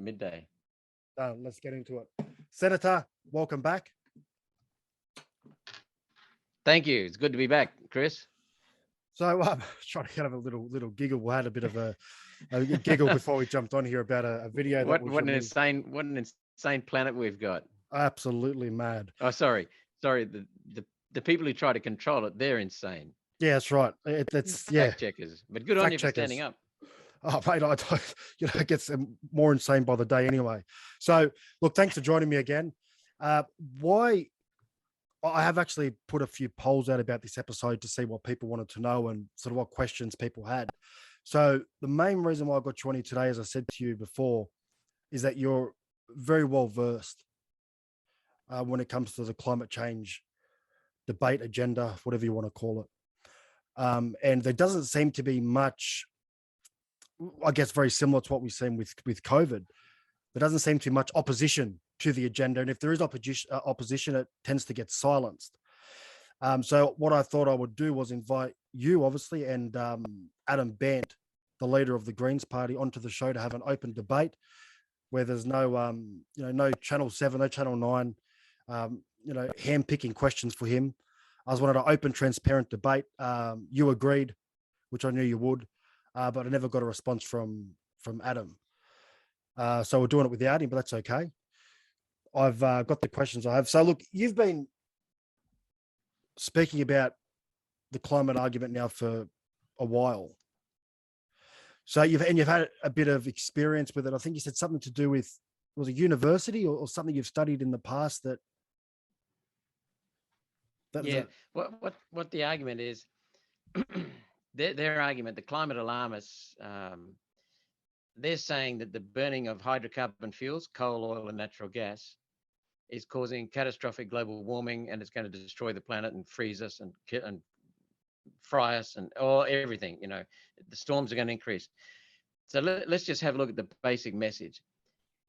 midday. Let's get into it. Senator, welcome back. Thank you. It's good to be back, Chris. So trying to have a little giggle. We had a bit of a giggle before we jumped on here about a video that was what an insane planet we've got. Absolutely mad. Oh, sorry. The people who try to control it, they're insane. Yeah, that's right. It's fact checkers, but good on you for standing up. Oh, mate, it gets more insane by the day anyway. So, look, thanks for joining me again. Why? I have actually put a few polls out about this episode to see what people wanted to know and sort of what questions people had. So, the main reason why I got you on here today, as I said to you before, is that you're very well versed when it comes to the climate change debate agenda, whatever you want to call it. And there doesn't seem to be much, I guess, very similar to what we've seen with COVID. There doesn't seem to be much opposition to the agenda. And if there is opposition, it tends to get silenced. So what I thought I would do was invite you, obviously, and Adam Bant, the leader of the Greens Party, onto the show to have an open debate where there's no, no Channel 7, no Channel 9, hand-picking questions for him. I just wanted an open, transparent debate. You agreed, which I knew you would, but I never got a response from Adam. So we're doing it without him, but that's okay. I've got the questions I have. So look, you've been speaking about the climate argument now for a while. So you've had a bit of experience with it. I think you said something to do with, was it university or something you've studied in the past that yeah. What the argument is, their argument, the climate alarmists, they're saying that the burning of hydrocarbon fuels, coal, oil, and natural gas, is causing catastrophic global warming, and it's going to destroy the planet and freeze us and fry us and everything. The storms are going to increase. So let's just have a look at the basic message.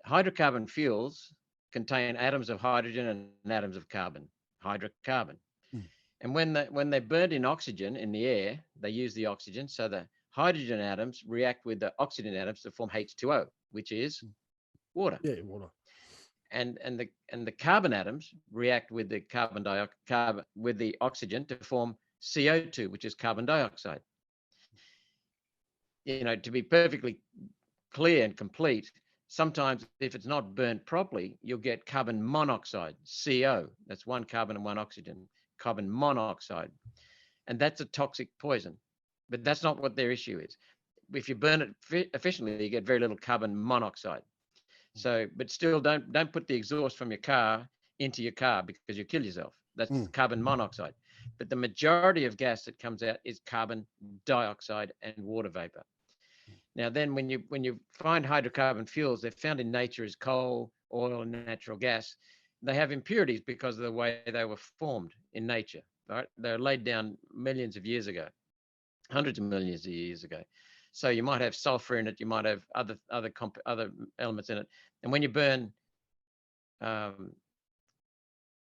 Hydrocarbon fuels contain atoms of hydrogen and atoms of carbon, hydrocarbon. And when they burn in oxygen in the air, they use the oxygen. So the hydrogen atoms react with the oxygen atoms to form H2O, which is water. Yeah, water. And the carbon atoms react with the with the oxygen to form CO2, which is carbon dioxide. To be perfectly clear and complete, sometimes if it's not burnt properly, you'll get carbon monoxide, CO. That's one carbon and one oxygen, carbon monoxide. And that's a toxic poison. But that's not what their issue is. If you burn it efficiently, you get very little carbon monoxide. So, but still don't put the exhaust from your car into your car because you kill yourself. That's carbon monoxide. But the majority of gas that comes out is carbon dioxide and water vapor. Now, then when you find hydrocarbon fuels, they're found in nature as coal, oil, and natural gas. They have impurities because of the way they were formed in nature. Right? They're laid down millions of years ago, hundreds of millions of years ago. So you might have sulfur in it. You might have other elements in it. And when you burn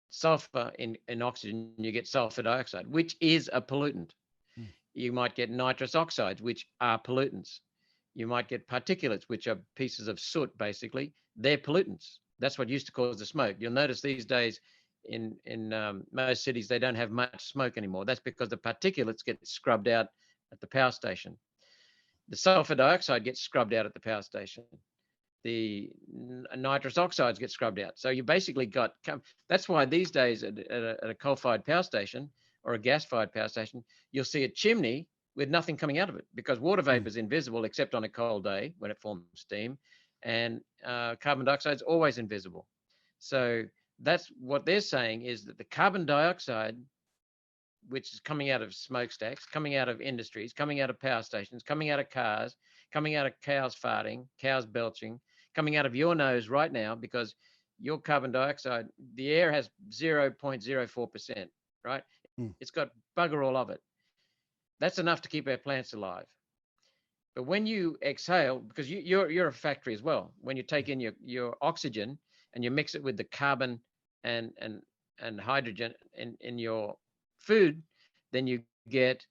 sulfur in oxygen, you get sulfur dioxide, which is a pollutant. You might get nitrous oxides, which are pollutants. You might get particulates, which are pieces of soot, basically. They're pollutants. That's what used to cause the smoke. You'll notice these days in most cities, they don't have much smoke anymore. That's because the particulates get scrubbed out at the power station. The sulfur dioxide gets scrubbed out at the power station. The nitrous oxides get scrubbed out. So you basically that's why these days at a coal-fired power station or a gas-fired power station, you'll see a chimney with nothing coming out of it because water vapor is invisible except on a cold day when it forms steam, and carbon dioxide is always invisible. So that's what they're saying, is that the carbon dioxide, which is coming out of smokestacks, coming out of industries, coming out of power stations, coming out of cars, coming out of cows farting, cows belching, coming out of your nose right now, because your carbon dioxide, the air has 0.04%, right? It's got bugger all of it. That's enough to keep our plants alive. But when you exhale, because you're a factory as well, when you take in your oxygen and you mix it with the carbon and hydrogen in your food, then you get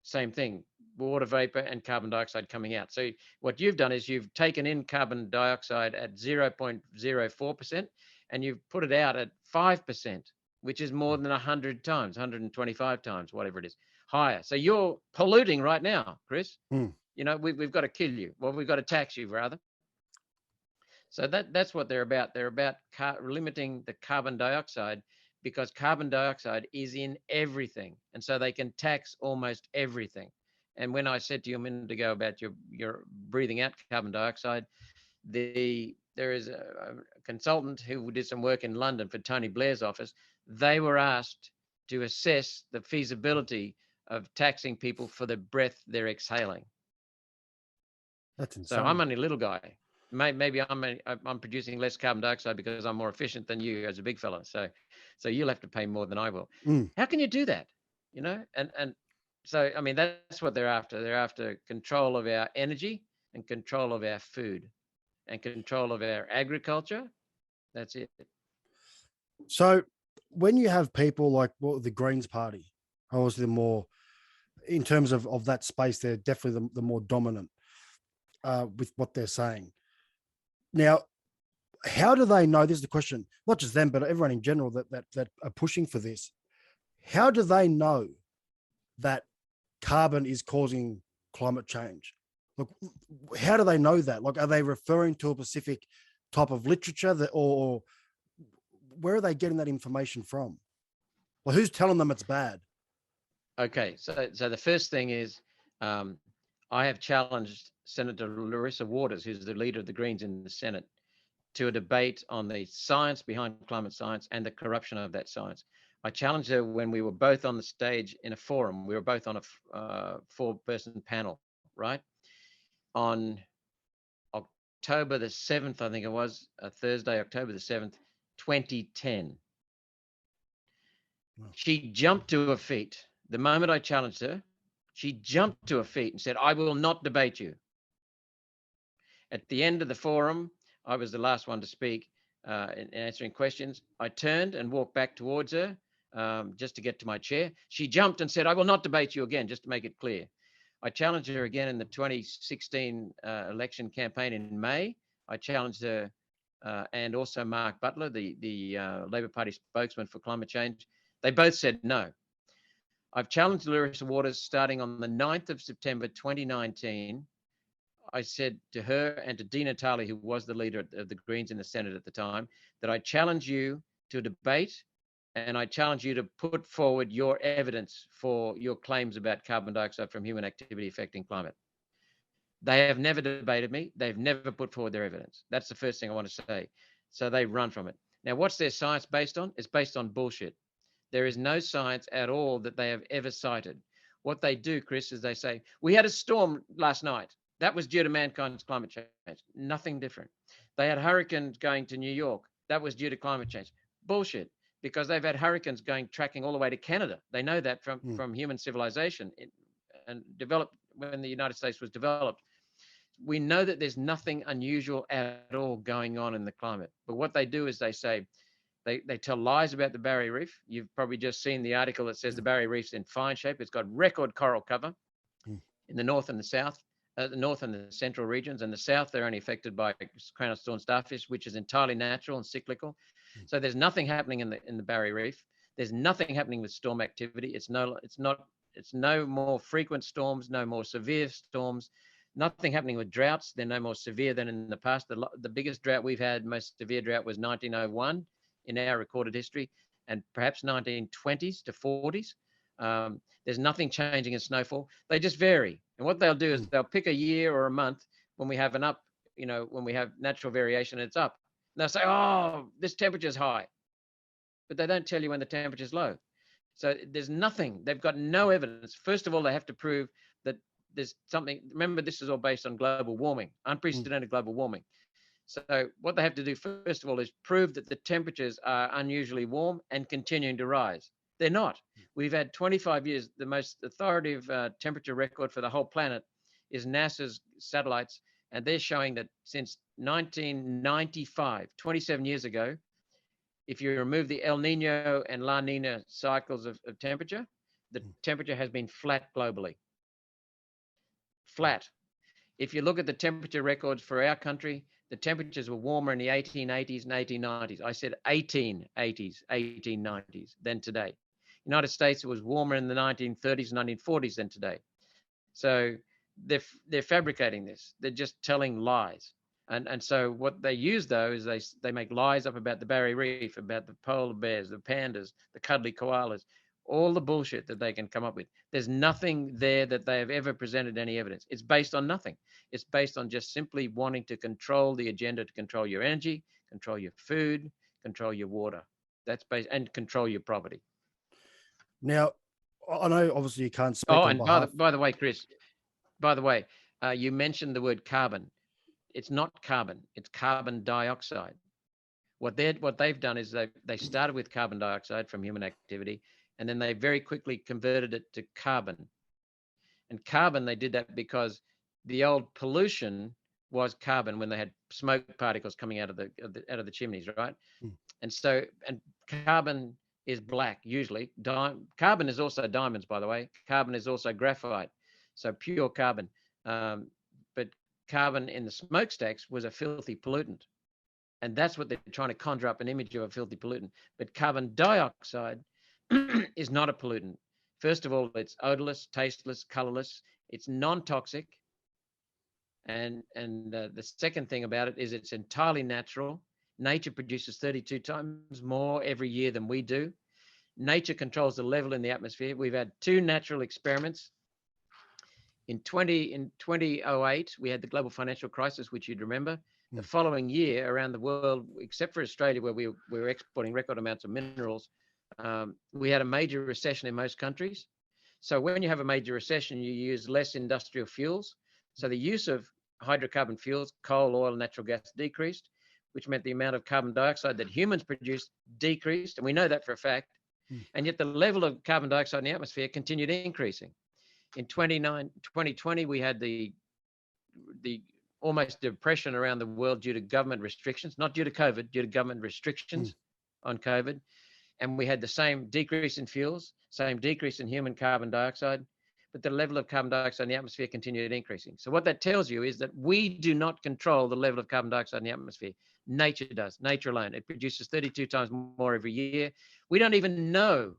same thing, water vapor and carbon dioxide coming out. So what you've done is you've taken in carbon dioxide at 0.04% and you've put it out at 5%, which is more than 100 times, 125 times, whatever it is, higher. So you're polluting right now, Chris. Mm. You know, we've got to kill you. Well, we've got to tax you rather. So that's what they're about. They're about limiting the carbon dioxide because carbon dioxide is in everything. And so they can tax almost everything. And when I said to you a minute ago about your breathing out carbon dioxide, there is a consultant who did some work in London for Tony Blair's office. They were asked to assess the feasibility of taxing people for the breath they're exhaling. That's So insane. I'm only a little guy. Maybe I'm producing less carbon dioxide because I'm more efficient than you as a big fella. So you'll have to pay more than I will. Mm. How can you do that? You know, and so I mean that's what they're after. They're after control of our energy and control of our food and control of our agriculture. That's it. So when you have people like the Greens Party, obviously the more in terms of that space, they're definitely the more dominant with what they're saying. Now, how do they know? This is the question, not just them, but everyone in general that are pushing for this. How do they know that carbon is causing climate change? Look, how do they know that? Like, are they referring to a specific type of literature or where are they getting that information from? Well, who's telling them it's bad? Okay, so the first thing is, I have challenged Senator Larissa Waters, who's the leader of the Greens in the Senate, to a debate on the science behind climate science and the corruption of that science. I challenged her when we were both on the stage in a forum. We were both on a 4-person panel, right? On October the 7th, I think it was, Thursday, October the 7th, 2010. Wow. She jumped to her feet. The moment I challenged her, she jumped to her feet and said, I will not debate you. At the end of the forum, I was the last one to speak in answering questions. I turned and walked back towards her just to get to my chair. She jumped and said, I will not debate you again, just to make it clear. I challenged her again in the 2016 election campaign in May. I challenged her and also Mark Butler, the Labor Party spokesman for climate change. They both said no. I've challenged Larissa Waters starting on the 9th of September 2019. I said to her and to Dina Talley, who was the leader of the Greens in the Senate at the time, that I challenge you to debate and I challenge you to put forward your evidence for your claims about carbon dioxide from human activity affecting climate. They have never debated me. They've never put forward their evidence. That's the first thing I want to say. So they run from it. Now, what's their science based on? It's based on bullshit. There is no science at all that they have ever cited. What they do, Chris, is they say, we had a storm last night. That was due to mankind's climate change. Nothing different. They had hurricanes going to New York. That was due to climate change. Bullshit, because they've had hurricanes tracking all the way to Canada. They know that from human civilization and developed when the United States was developed. We know that there's nothing unusual at all going on in the climate. But what they do is they say, they tell lies about the Barrier Reef. You've probably just seen the article that says the Barrier Reef's in fine shape. It's got record coral cover in the north and the south, the north and the central regions. And the south, they're only affected by crown-of thorns starfish, which is entirely natural and cyclical. So there's nothing happening in the Barrier Reef. There's nothing happening with storm activity. It's no more frequent storms, no more severe storms. Nothing happening with droughts. They're no more severe than in the past. The biggest drought we've had, most severe drought, was 1901 in our recorded history, and perhaps 1920s to 40s. There's nothing changing in snowfall. They just vary. And what they'll do is they'll pick a year or a month when we have an up, when we have natural variation, it's up. And they'll say, oh, this temperature is high. But they don't tell you when the temperature is low. So there's nothing. They've got no evidence. First of all, they have to prove that there's something. Remember, this is all based on global warming, unprecedented global warming. So what they have to do, first of all, is prove that the temperatures are unusually warm and continuing to rise. They're not. We've had 25 years. The most authoritative temperature record for the whole planet is NASA's satellites, and they're showing that since 1995, 27 years ago, if you remove the El Nino and La Nina cycles of temperature, the temperature has been flat globally. flat. If you look at the temperature records for our country, the temperatures were warmer in the 1880s and 1890s. I said 1880s, 1890s than today. United States, it was warmer in the 1930s and 1940s than today. So they're fabricating this. They're just telling lies. And so what they use, though, is they make lies up about the Barrier Reef, about the polar bears, the pandas, the cuddly koalas, all the bullshit that they can come up with. There's nothing there that they have ever presented any evidence. It's based on nothing. It's based on just simply wanting to control the agenda, to control your energy, control your food, control your water. That's based, and control your property. Now, I know obviously you can't speak Oh, on and behalf. by the way, Chris, you mentioned the word carbon. It's not carbon. It's carbon dioxide. What they've done is they started with carbon dioxide from human activity, and then they very quickly converted it to carbon. And carbon, they did that because the old pollution was carbon when they had smoke particles coming out of the chimneys, right? And carbon is black usually. Carbon is also diamonds, by the way. Carbon is also graphite, so pure carbon. But carbon in the smokestacks was a filthy pollutant. And that's what they're trying to conjure up, an image of a filthy pollutant. But carbon dioxide is not a pollutant. First of all, it's odorless, tasteless, colorless. It's non-toxic. And the second thing about it is it's entirely natural. Nature produces 32 times more every year than we do. Nature controls the level in the atmosphere. We've had 2 natural experiments. In 2008, we had the global financial crisis, which you'd remember. The following year, around the world, except for Australia, where we were exporting record amounts of minerals, we had a major recession in most countries. So when you have a major recession, you use less industrial fuels. So the use of hydrocarbon fuels, coal, oil, natural gas decreased, which meant the amount of carbon dioxide that humans produced decreased. And we know that for a fact. And yet the level of carbon dioxide in the atmosphere continued increasing. In 2020, we had the almost depression around the world due to government restrictions, not due to COVID, due to government restrictions on COVID. And we had the same decrease in fuels, same decrease in human carbon dioxide, but the level of carbon dioxide in the atmosphere continued increasing. So what that tells you is that we do not control the level of carbon dioxide in the atmosphere. Nature does, nature alone. It produces 32 times more every year. We don't even know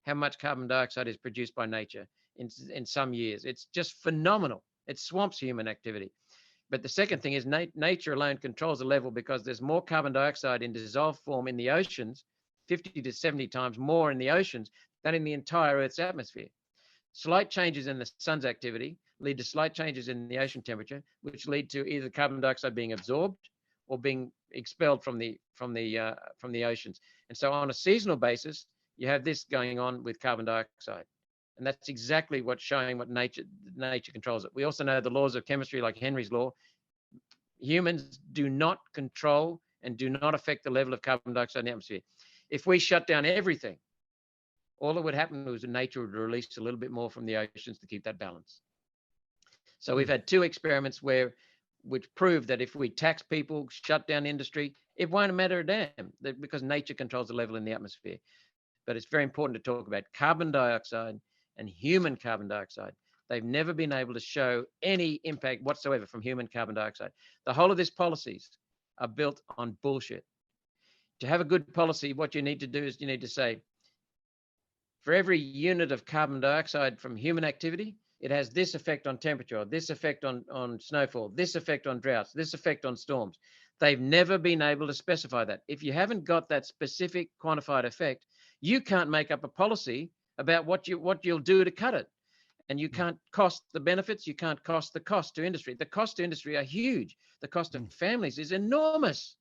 how much carbon dioxide is produced by nature in some years. It's just phenomenal. It swamps human activity. But the second thing is nature alone controls the level because there's more carbon dioxide in dissolved form in the oceans, 50 to 70 times more in the oceans than in the entire Earth's atmosphere. Slight changes in the sun's activity lead to slight changes in the ocean temperature, which lead to either carbon dioxide being absorbed or being expelled from the oceans. And so on a seasonal basis, you have this going on with carbon dioxide. And that's exactly what's showing what nature controls it. We also know the laws of chemistry, like Henry's law. Humans do not control and do not affect the level of carbon dioxide in the atmosphere. If we shut down everything, all that would happen was nature would release a little bit more from the oceans to keep that balance. So we've had 2 experiments which prove that if we tax people, shut down industry, it won't matter a damn because nature controls the level in the atmosphere. But it's very important to talk about carbon dioxide and human carbon dioxide. They've never been able to show any impact whatsoever from human carbon dioxide. The whole of these policies are built on bullshit. To have a good policy, what you need to do is you need to say, for every unit of carbon dioxide from human activity, it has this effect on temperature, this effect on snowfall, this effect on droughts, this effect on storms. They've never been able to specify that. If you haven't got that specific quantified effect, you can't make up a policy about what you'll do to cut it. And you can't cost the benefits, you can't cost the cost to industry. The cost to industry are huge. The cost of families is enormous.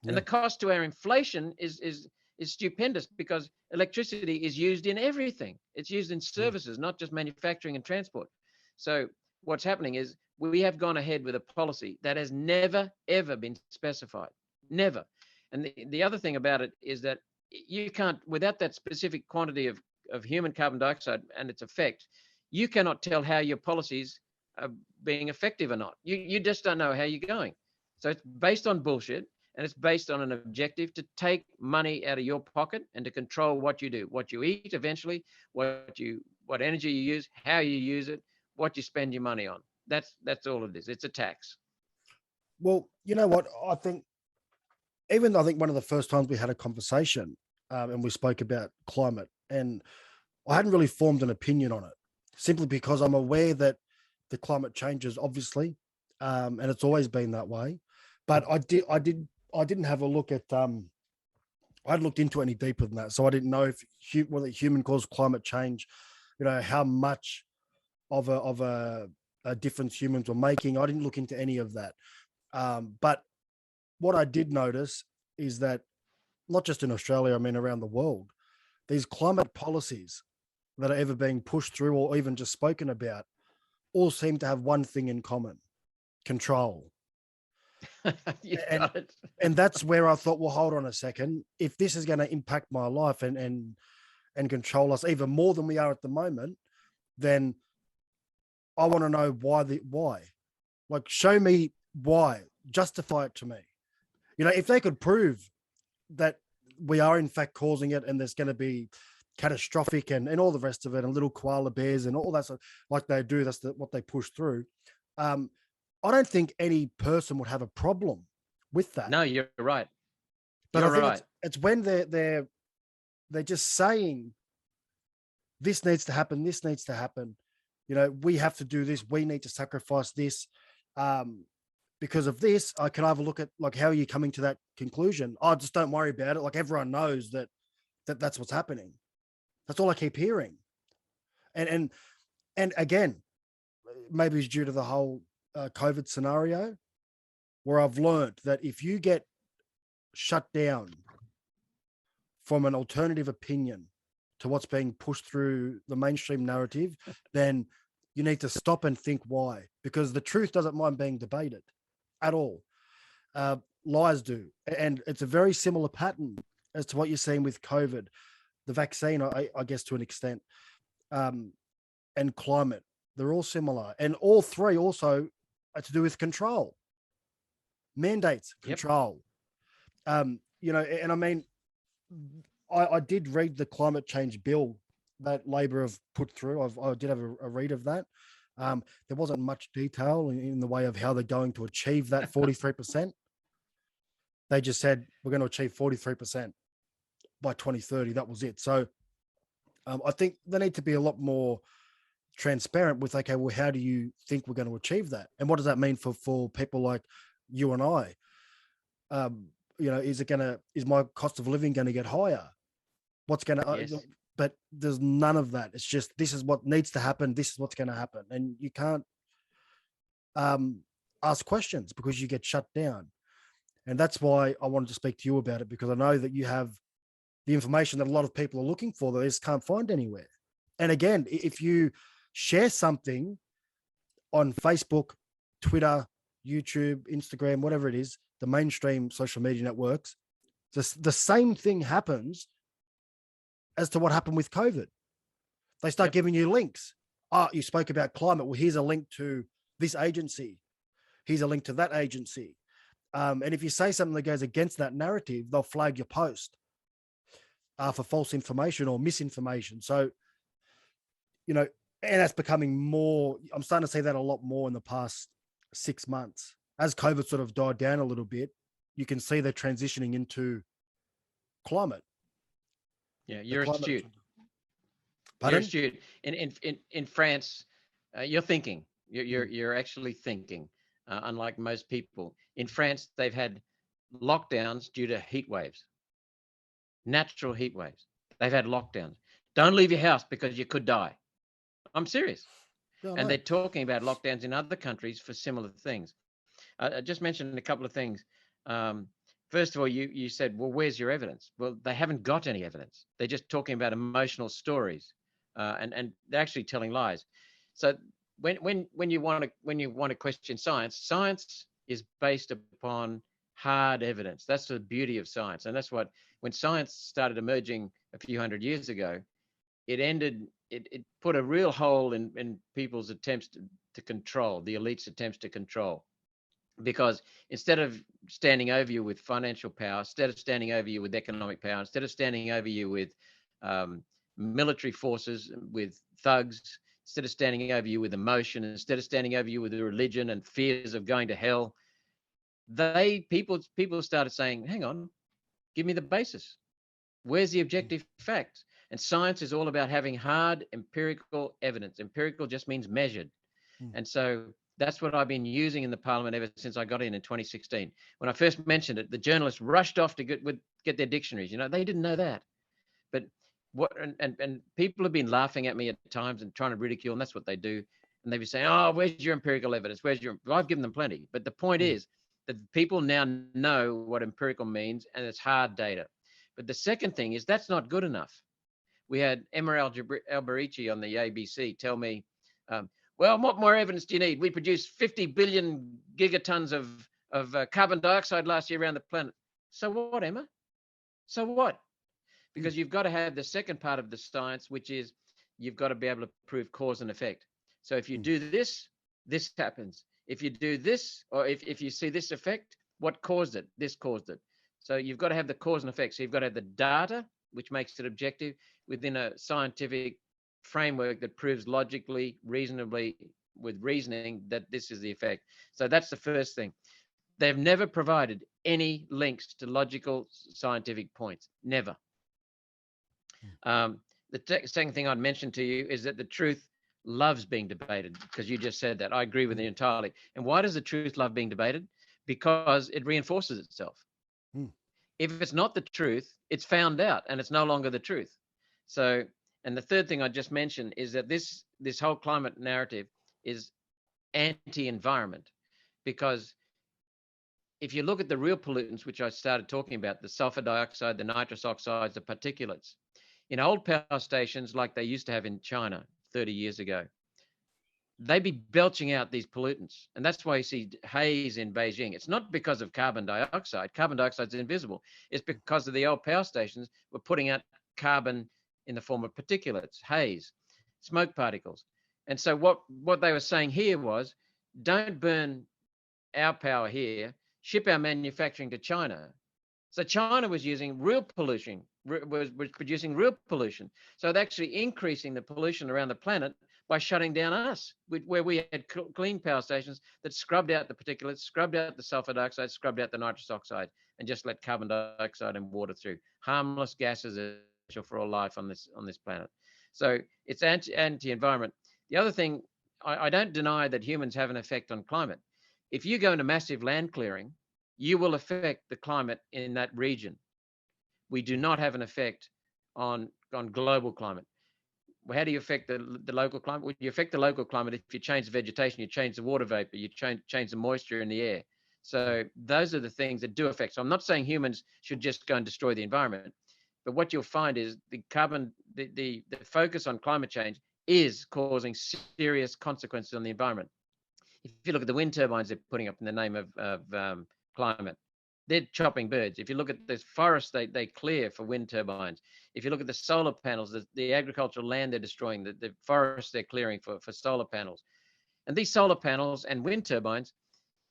And the cost to our inflation is stupendous because electricity is used in everything. It's used in services, not just manufacturing and transport. So what's happening is we have gone ahead with a policy that has never, ever been specified. Never. And the other thing about it is that you can't, without that specific quantity of human carbon dioxide and its effect, you cannot tell how your policies are being effective or not. You just don't know how you're going. So it's based on bullshit. And it's based on an objective to take money out of your pocket and to control what you do, what you eat eventually, what energy you use, how you use it, what you spend your money on. That's all it is. It's a tax. Well, you know what? I think one of the first times we had a conversation, and we spoke about climate, and I hadn't really formed an opinion on it, simply because I'm aware that the climate changes, obviously, and it's always been that way. But I didn't have a look at. I hadn't looked into any deeper than that, so I didn't know if whether human caused climate change, how much of a difference humans were making. I didn't look into any of that. But what I did notice is that not just in Australia, I mean around the world, these climate policies that are ever being pushed through or even just spoken about all seem to have one thing in common: control. You And got it. and that's where I thought, well, hold on a second. If this is going to impact my life and control us even more than we are at the moment, then I want to know why. Like, show me why. Justify it to me. If they could prove that we are in fact causing it and there's going to be catastrophic and all the rest of it, and little koala bears and all that stuff, like they do, what they push through. I don't think any person would have a problem with that. No, you're right. But I You're think right. it's when they're just saying this needs to happen, this needs to happen. We have to do this. We need to sacrifice this. Because of this, I can have a look at, like, how are you coming to that conclusion? Oh, just don't worry about it. Like, everyone knows that's what's happening. That's all I keep hearing. And again, maybe it's due to the whole COVID scenario, where I've learned that if you get shut down from an alternative opinion to what's being pushed through the mainstream narrative, then you need to stop and think why, because the truth doesn't mind being debated at all. Lies do. And it's a very similar pattern as to what you're seeing with COVID, the vaccine, I guess, to an extent, and climate. They're all similar. And all three also are to do with control, mandates, control. And I mean, I did read the climate change bill that Labor have put through. I did have a read of that. There wasn't much detail in the way of how they're going to achieve that 43%. They just said, we're going to achieve 43% by 2030. That was it. So I think they need to be a lot more transparent with, okay, well, how do you think we're going to achieve that? And what does that mean for people like you and I? Is my cost of living going to get higher? What's going to, Yes. But there's none of that. It's just, this is what needs to happen. This is what's going to happen. And you can't ask questions because you get shut down. And that's why I wanted to speak to you about it, because I know that you have the information that a lot of people are looking for that they just can't find anywhere. And again, if you share something on Facebook, Twitter, YouTube, Instagram, whatever it is, the mainstream social media networks, the same thing happens as to what happened with COVID. They start giving you links. Oh, you spoke about climate. Well, here's a link to this agency. Here's a link to that agency. And if you say something that goes against that narrative, they'll flag your post for false information or misinformation. So, and that's becoming more, I'm starting to see that a lot more in the past 6 months. As COVID sort of died down a little bit, you can see they're transitioning into climate. Yeah, you're astute. Pardon? You're astute. In France, you're thinking. You're actually thinking. Unlike most people, in France, they've had lockdowns due to heat waves, natural heat waves. They've had lockdowns. Don't leave your house because you could die. I'm serious. Yeah, and they're talking about lockdowns in other countries for similar things. I just mentioned a couple of things. First of all, you said, well, where's your evidence? Well, they haven't got any evidence. They're just talking about emotional stories, and they're actually telling lies. So when you want to question science, science is based upon hard evidence. That's the beauty of science, and that's what, when science started emerging a few hundred years ago, it put a real hole in people's attempts to control, the elite's attempts to control. Because instead of standing over you with financial power, instead of standing over you with economic power, instead of standing over you with military forces, with thugs, instead of standing over you with emotion, instead of standing over you with religion and fears of going to hell, people started saying, hang on, give me the basis. Where's the objective facts? And science is all about having hard empirical evidence. Empirical just means measured. And so that's what I've been using in the parliament ever since I got in 2016. When I first mentioned it, the journalists rushed off to get their dictionaries. They didn't know that. But and people have been laughing at me at times and trying to ridicule, and that's what they do. And they've been saying, oh, where's your empirical evidence? Well, I've given them plenty. But the point is that people now know what empirical means, and it's hard data. But the second thing is that's not good enough. We had Emma Alberici on the ABC tell me, well, what more evidence do you need? We produced 50 billion gigatons of carbon dioxide last year around the planet. So what, Emma? So what? Because you've got to have the second part of the science, which is you've got to be able to prove cause and effect. So if you do this, this happens. If you do this, or if you see this effect, what caused it? This caused it. So you've got to have the cause and effect. So you've got to have the data, which makes it objective, within a scientific framework that proves logically, reasonably, with reasoning that this is the effect. So that's the first thing. They've never provided any links to logical scientific points. Never. The second thing I'd mention to you is that the truth loves being debated, because you just said that. I agree with you entirely. And why does the truth love being debated? Because it reinforces itself. If it's not the truth, it's found out and it's no longer the truth. So, and the third thing I just mentioned is that this whole climate narrative is anti-environment, because if you look at the real pollutants, which I started talking about, the sulfur dioxide, the nitrous oxides, the particulates, in old power stations like they used to have in China 30 years ago, they'd be belching out these pollutants. And that's why you see haze in Beijing. It's not because of carbon dioxide. Carbon dioxide is invisible. It's because of the old power stations were putting out carbon in the form of particulates, haze, smoke particles. And so what they were saying here was, don't burn our power here, ship our manufacturing to China. So China was using real pollution, was producing real pollution. So they're actually increasing the pollution around the planet by shutting down us, where we had clean power stations that scrubbed out the particulates, scrubbed out the sulfur dioxide, scrubbed out the nitrous oxide, and just let carbon dioxide and water through. Harmless gases for all life on this planet. So it's anti-environment. The other thing, I don't deny that humans have an effect on climate. If you go into massive land clearing, you will affect the climate in that region. We do not have an effect on global climate. How do you affect the local climate? Well, you affect the local climate if you change the vegetation, you change the water vapor, you change the moisture in the air. So those are the things that do affect. So I'm not saying humans should just go and destroy the environment, but what you'll find is the focus on climate change is causing serious consequences on the environment. If you look at the wind turbines they're putting up in the name of climate, they're chopping birds. If you look at this forest they clear for wind turbines, if you look at the solar panels, the agricultural land they're destroying, the forests they're clearing for solar panels. And these solar panels and wind turbines,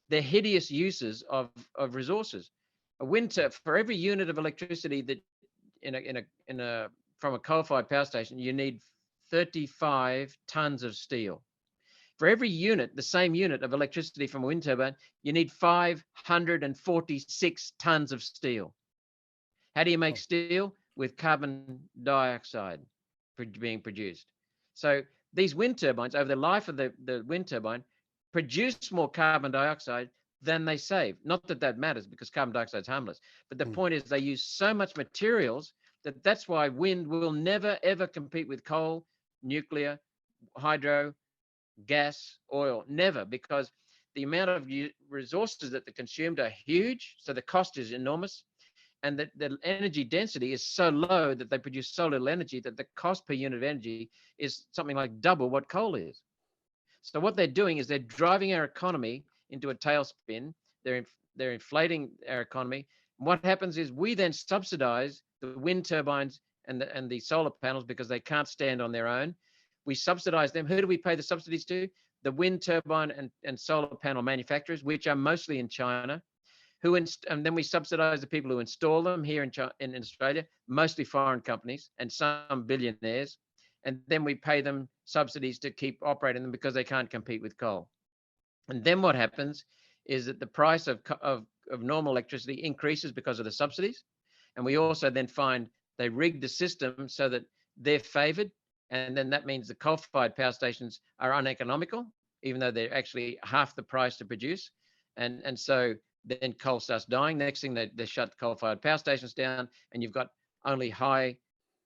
they're hideous uses of resources. For every unit of electricity that from a coal-fired power station, you need 35 tons of steel. For every unit, the same unit of electricity from a wind turbine, you need 546 tons of steel. How do you make steel? With carbon dioxide being produced. So these wind turbines, over the life of the wind turbine, produce more carbon dioxide than they save. Not that that matters, because carbon dioxide is harmless. But the point is they use so much materials that's why wind will never, ever compete with coal, nuclear, hydro, gas, oil. Never, because the amount of resources that are consumed are huge. So the cost is enormous. And the energy density is so low that they produce so little energy that the cost per unit of energy is something like double what coal is. So what they're doing is they're driving our economy into a tailspin. They're inflating our economy. And what happens is we then subsidize the wind turbines and the solar panels because they can't stand on their own. We subsidize them. Who do we pay the subsidies to? The wind turbine and solar panel manufacturers, which are mostly in China. And then we subsidize the people who install them here in Australia, mostly foreign companies and some billionaires. and then we pay them subsidies to keep operating them because they can't compete with coal. And then what happens is that the price of normal electricity increases because of the subsidies. And we also then find they rig the system so that they're favored. And then that means the coal-fired power stations are uneconomical, even though they're actually half the price to produce. And so then coal starts dying. Next thing, they shut coal-fired power stations down, and you've got only high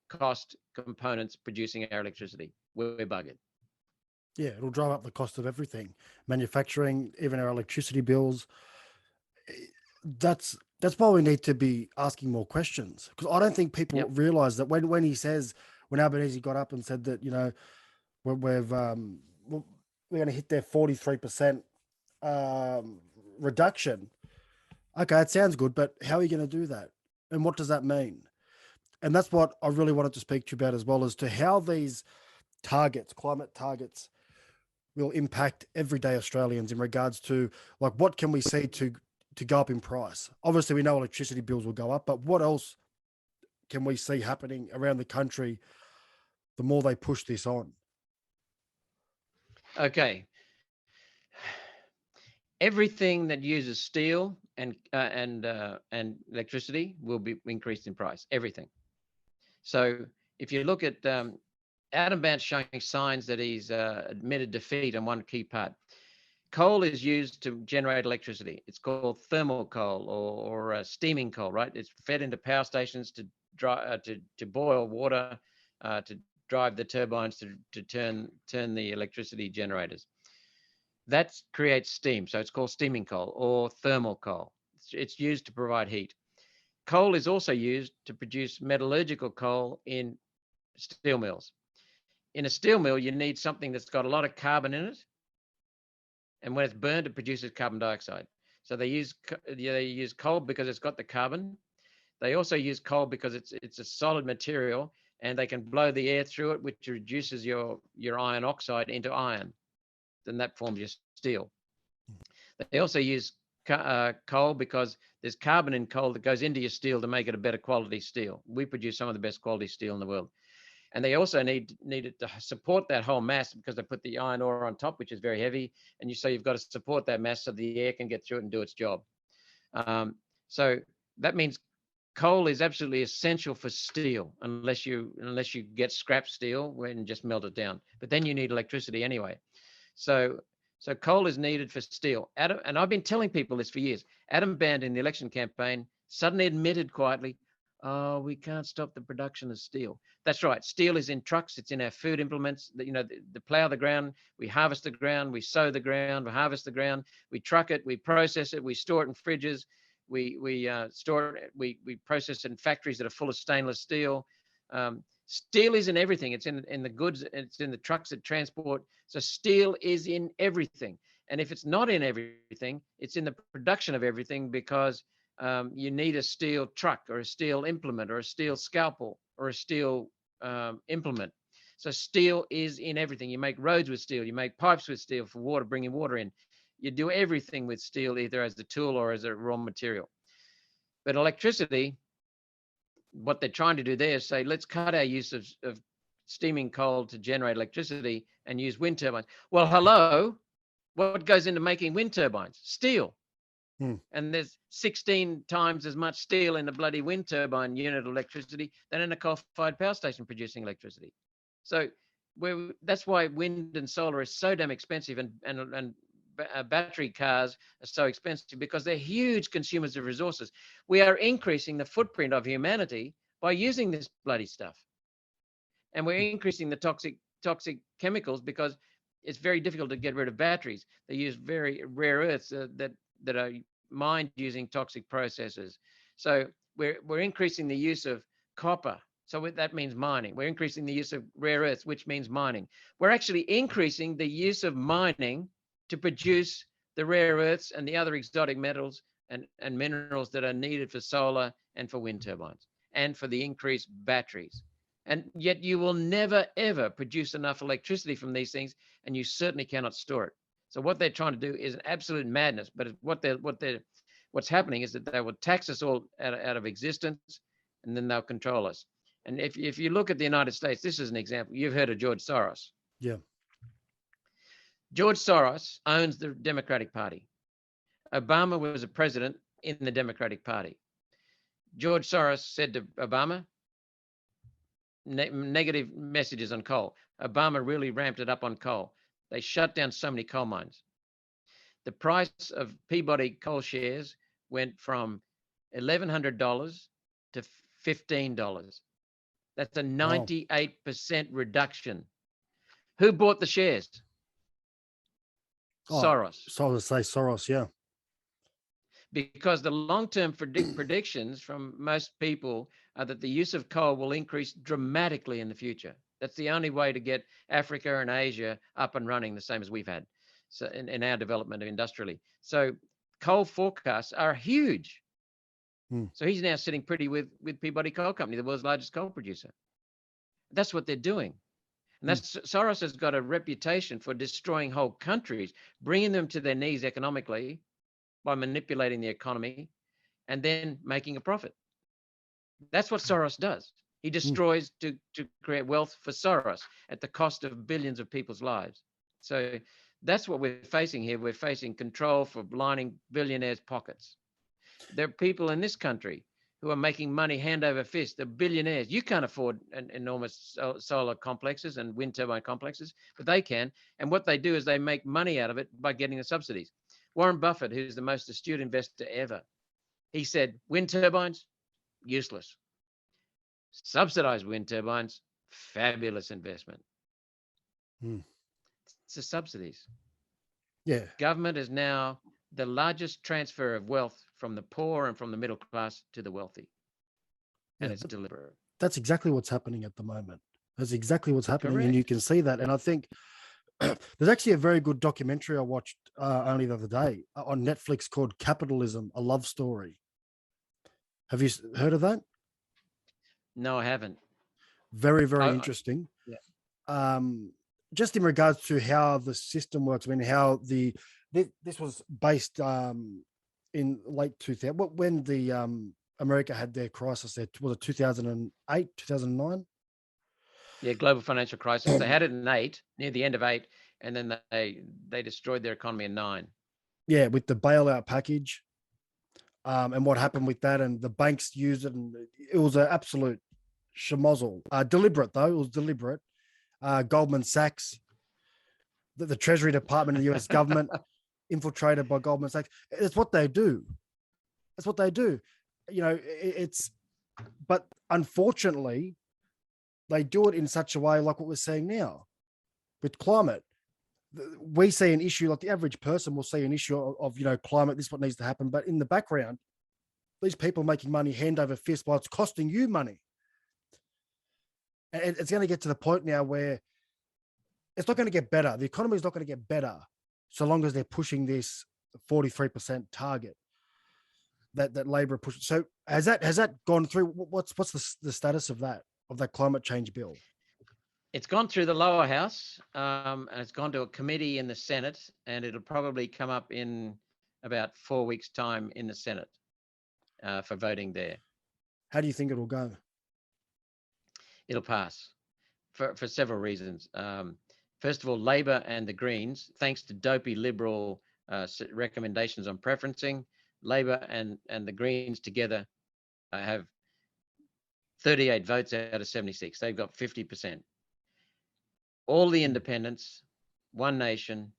cost components producing our electricity. We're buggered. Yeah, it'll drive up the cost of everything, manufacturing, even our electricity bills. That's why we need to be asking more questions, because I don't think people Yep. realize that when he says, when Albanese got up and said that, you know, we're going to hit their 43% reduction. Okay, it sounds good, but how are you going to do that? And what does that mean? And that's what I really wanted to speak to you about as well, as to how these targets, climate targets, will impact everyday Australians in regards to, like, what can we see to go up in price? Obviously, we know electricity bills will go up, but what else can we see happening around the country the more they push this on? Okay. Everything that uses steel and electricity will be increased in price. Everything. So if you look at Adam Bandt's showing signs that he's admitted defeat on one key part. Coal is used to generate electricity. It's called thermal coal or steaming coal, right? It's fed into power stations to dry to boil water to drive the turbines to turn the electricity generators. That creates steam, so it's called steaming coal or thermal coal. It's used to provide heat. Coal is also used to produce metallurgical coal in steel mills. In a steel mill, you need something that's got a lot of carbon in it, and when it's burned, it produces carbon dioxide. So they use coal because it's got the carbon. They also use coal because it's a solid material, and they can blow the air through it, which reduces your iron oxide into iron. Then that forms your steel. They also use coal because there's carbon in coal that goes into your steel to make it a better quality steel. We produce some of the best quality steel in the world. And they also need it to support that whole mass because they put the iron ore on top, which is very heavy. And you've got to support that mass so the air can get through it and do its job. So that means coal is absolutely essential for steel, unless you get scrap steel and just melt it down. But then you need electricity anyway. So coal is needed for steel. And I've been telling people this for years. Adam Bandt in the election campaign suddenly admitted quietly, oh, we can't stop the production of steel. That's right. Steel is in trucks. It's in our food implements. The plow the ground. We harvest the ground. We sow the ground. We harvest the ground. We truck it. We process it. We store it in fridges. We store it. We process it in factories that are full of stainless steel. Steel is in everything. It's in the goods. It's in the trucks that transport. So steel is in everything. And if it's not in everything, it's in the production of everything, because you need a steel truck or a steel implement or a steel scalpel or a steel implement. So steel is in everything. You make roads with steel. You make pipes with steel for water, bringing water in. You do everything with steel, either as a tool or as a raw material. But electricity, what they're trying to do there is say, let's cut our use of steaming coal to generate electricity and use wind turbines. Well, hello, what goes into making wind turbines? Steel. And there's 16 times as much steel in a bloody wind turbine unit of electricity than in a coal-fired power station producing electricity. So that's why wind and solar is so damn expensive, and battery cars are so expensive, because they're huge consumers of resources. We are increasing the footprint of humanity by using this bloody stuff. And we're increasing the toxic chemicals because it's very difficult to get rid of batteries. They use very rare earths that are mined using toxic processes. So we're increasing the use of copper. So that means mining. We're increasing the use of rare earths, which means mining. We're actually increasing the use of mining to produce the rare earths and the other exotic metals and minerals that are needed for solar and for wind turbines and for the increased batteries. And yet you will never, ever produce enough electricity from these things, and you certainly cannot store it. So what they're trying to do is an absolute madness. But what's happening is that they will tax us all out of existence, and then they'll control us. And if you look at the United States, this is an example. You've heard of George Soros. Yeah. George Soros owns the Democratic Party. Obama was a president in the Democratic Party. George Soros said to Obama, negative messages on coal. Obama really ramped it up on coal. They shut down so many coal mines. The price of Peabody coal shares went from $1,100 to $15. That's a 98% reduction. Who bought the shares? Soros. So I would say Soros, yeah. Because the long-term predictions from most people are that the use of coal will increase dramatically in the future. That's the only way to get Africa and Asia up and running the same as we've had, so in our development industrially. So coal forecasts are huge. So he's now sitting pretty with Peabody Coal Company, the world's largest coal producer. That's what they're doing. And Soros has got a reputation for destroying whole countries, bringing them to their knees economically by manipulating the economy and then making a profit. That's what Soros does. He destroys to create wealth for Soros at the cost of billions of people's lives. So that's what we're facing here. We're facing control for lining billionaires' pockets. There are people in this country who are making money hand over fist. They're billionaires. You can't afford enormous solar complexes and wind turbine complexes, but they can. And what they do is they make money out of it by getting the subsidies. Warren Buffett, who's the most astute investor ever, he said, wind turbines, useless. Subsidized wind turbines, fabulous investment. It's the subsidies. Yeah. Government is now the largest transfer of wealth from the poor and from the middle class to the wealthy. And it's deliberate. That's exactly what's happening at the moment. That's exactly what's happening. Correct. And you can see that. And I think there's actually a very good documentary I watched only the other day on Netflix called Capitalism, A Love Story. Have you heard of that? No, I haven't. Very, very interesting. Yeah. Just in regards to how the system works, I mean, how this was based in late 2000, when the America had their crisis there, was it 2008, 2009? Yeah, global financial crisis. They had it in 8, near the end of 8, and then they destroyed their economy in 9. Yeah, with the bailout package, and what happened with that, and the banks used it, and it was an absolute schmozzle. Deliberate though, it was deliberate. Goldman Sachs, the Treasury Department of the US government, infiltrated by Goldman Sachs. It's what they do. That's what they do. You know, but unfortunately, they do it in such a way like what we're seeing now with climate. We see an issue, like the average person will see an issue of climate, this is what needs to happen. But in the background, these people making money hand over fist while it's costing you money. And it's going to get to the point now where it's not going to get better. The economy is not going to get better so long as they're pushing this 43% target that Labor pushed. So has that gone through? What's the status of that climate change bill? It's gone through the lower house, and it's gone to a committee in the Senate, and it'll probably come up in about 4 weeks' time in the Senate for voting there. How do you think it will go? It'll pass for several reasons. First of all, Labor and the Greens, thanks to dopey Liberal recommendations on preferencing, Labor and the Greens together have 38 votes out of 76. They've got 50%. All the independents, One Nation,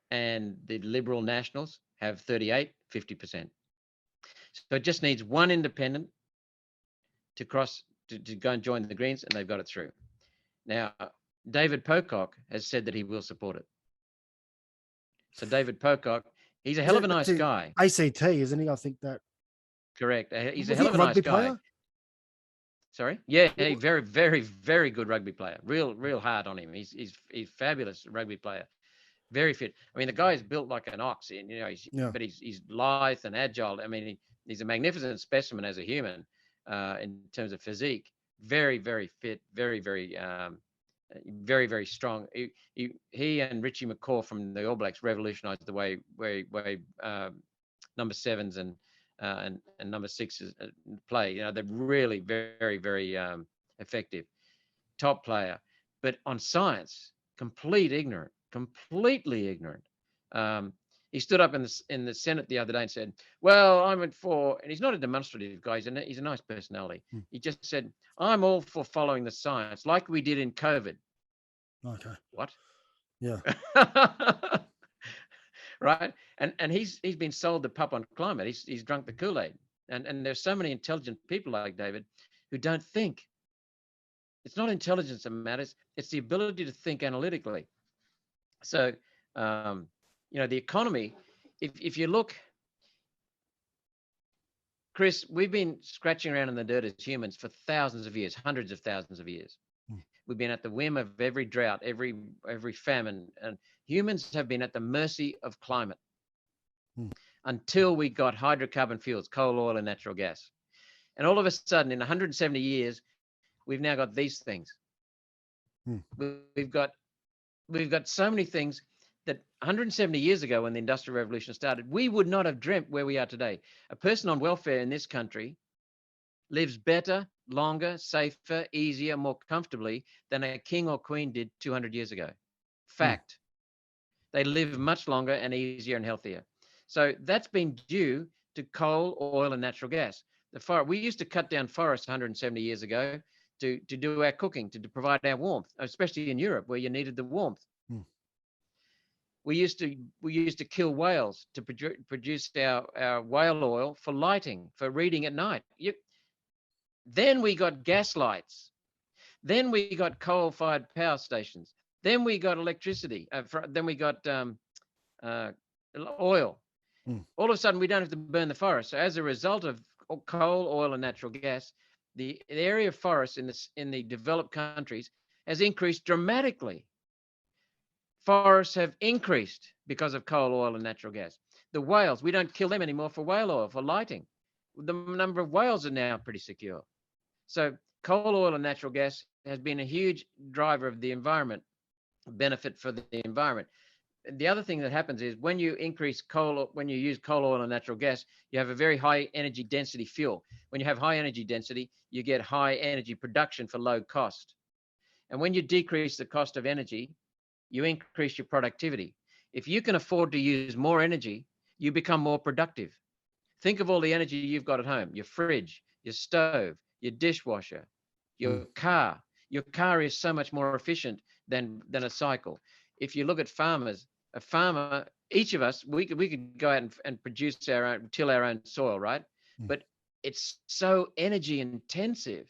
and the Liberal Nationals have 38, 50%. So it just needs one independent to go and join the Greens, and they've got it through. Now, David Pocock has said that he will support it. So David Pocock, he's a hell of a nice guy. ACT, isn't he? I think that. Correct. He's a hell of a nice guy. Player? Sorry? Yeah, very, very, very good rugby player. Real hard on him. He's fabulous rugby player. Very fit. I mean, the guy is built like an ox, but he's lithe and agile. I mean, he's a magnificent specimen as a human in terms of physique. Very, very fit. Very, very, very, very strong. He and Richie McCaw from the All Blacks revolutionised the way number 7s and number 6s play. They're really very, very effective, top player. But on science, completely ignorant. He stood up in the Senate the other day and said, "Well, I'm for," and he's not a demonstrative guy. He's a nice personality. He just said, "I'm all for following the science, like we did in COVID." Okay. What? Yeah. Right? And he's been sold the pup on climate. He's drunk the Kool-Aid. And there's so many intelligent people like David who don't think. It's not intelligence that matters. It's the ability to think analytically. So, the economy, if you look, Chris, we've been scratching around in the dirt as humans for thousands of years, hundreds of thousands of years. We've been at the whim of every drought, every famine, and humans have been at the mercy of climate until we got hydrocarbon fuels, coal, oil, and natural gas. And all of a sudden, in 170 years, we've now got these things. We've got so many things that 170 years ago, when the Industrial Revolution started, we would not have dreamt where we are today. A person on welfare in this country lives better, longer, safer, easier, more comfortably than a king or queen did 200 years ago. Fact. They live much longer and easier and healthier. So that's been due to coal, oil, and natural gas. We used to cut down forests 170 years ago to do our cooking, to provide our warmth, especially in Europe where you needed the warmth. We used to kill whales to produce our whale oil for lighting, for reading at night. Then we got gas lights. Then we got coal-fired power stations. Then we got electricity. Then we got oil. All of a sudden, we don't have to burn the forest. So as a result of coal, oil, and natural gas, the area of forest in the developed countries has increased dramatically. Forests have increased because of coal, oil, and natural gas. The whales, we don't kill them anymore for whale oil, for lighting. The number of whales are now pretty secure. So coal, oil, and natural gas has been a huge driver of the environment, benefit for the environment. The other thing that happens is when you use coal, oil, and natural gas, you have a very high energy density fuel. When you have high energy density, you get high energy production for low cost. And when you decrease the cost of energy, you increase your productivity. If you can afford to use more energy, you become more productive. Think of all the energy you've got at home: your fridge, your stove, your dishwasher, your car. Your car is so much more efficient than a cycle. If you look at farmers, a farmer, each of us, we could go out and produce till our own soil, right? But it's so energy intensive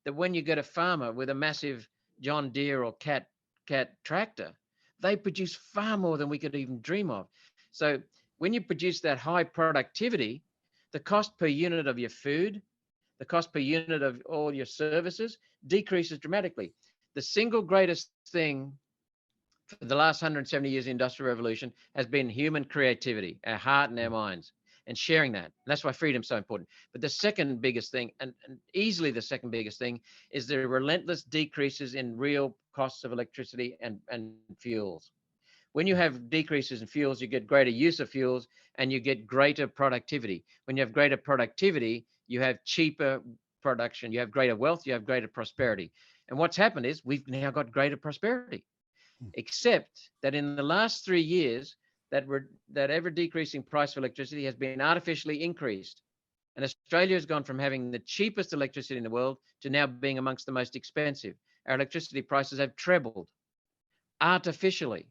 that when you get a farmer with a massive John Deere or Cat tractor, they produce far more than we could even dream of. So when you produce that high productivity, the cost per unit of your food, the cost per unit of all your services decreases dramatically. The single greatest thing for the last 170 years of the Industrial Revolution has been human creativity, our heart and our minds, and sharing that. And that's why freedom is so important. But the second biggest thing, and easily the second biggest thing, is the relentless decreases in real costs of electricity and fuels. When you have decreases in fuels, you get greater use of fuels and you get greater productivity. When you have greater productivity, you have cheaper production, you have greater wealth, you have greater prosperity. And what's happened is we've now got greater prosperity, except that in the last 3 years, that ever decreasing price of electricity has been artificially increased. And Australia has gone from having the cheapest electricity in the world to now being amongst the most expensive. Our electricity prices have trebled artificially.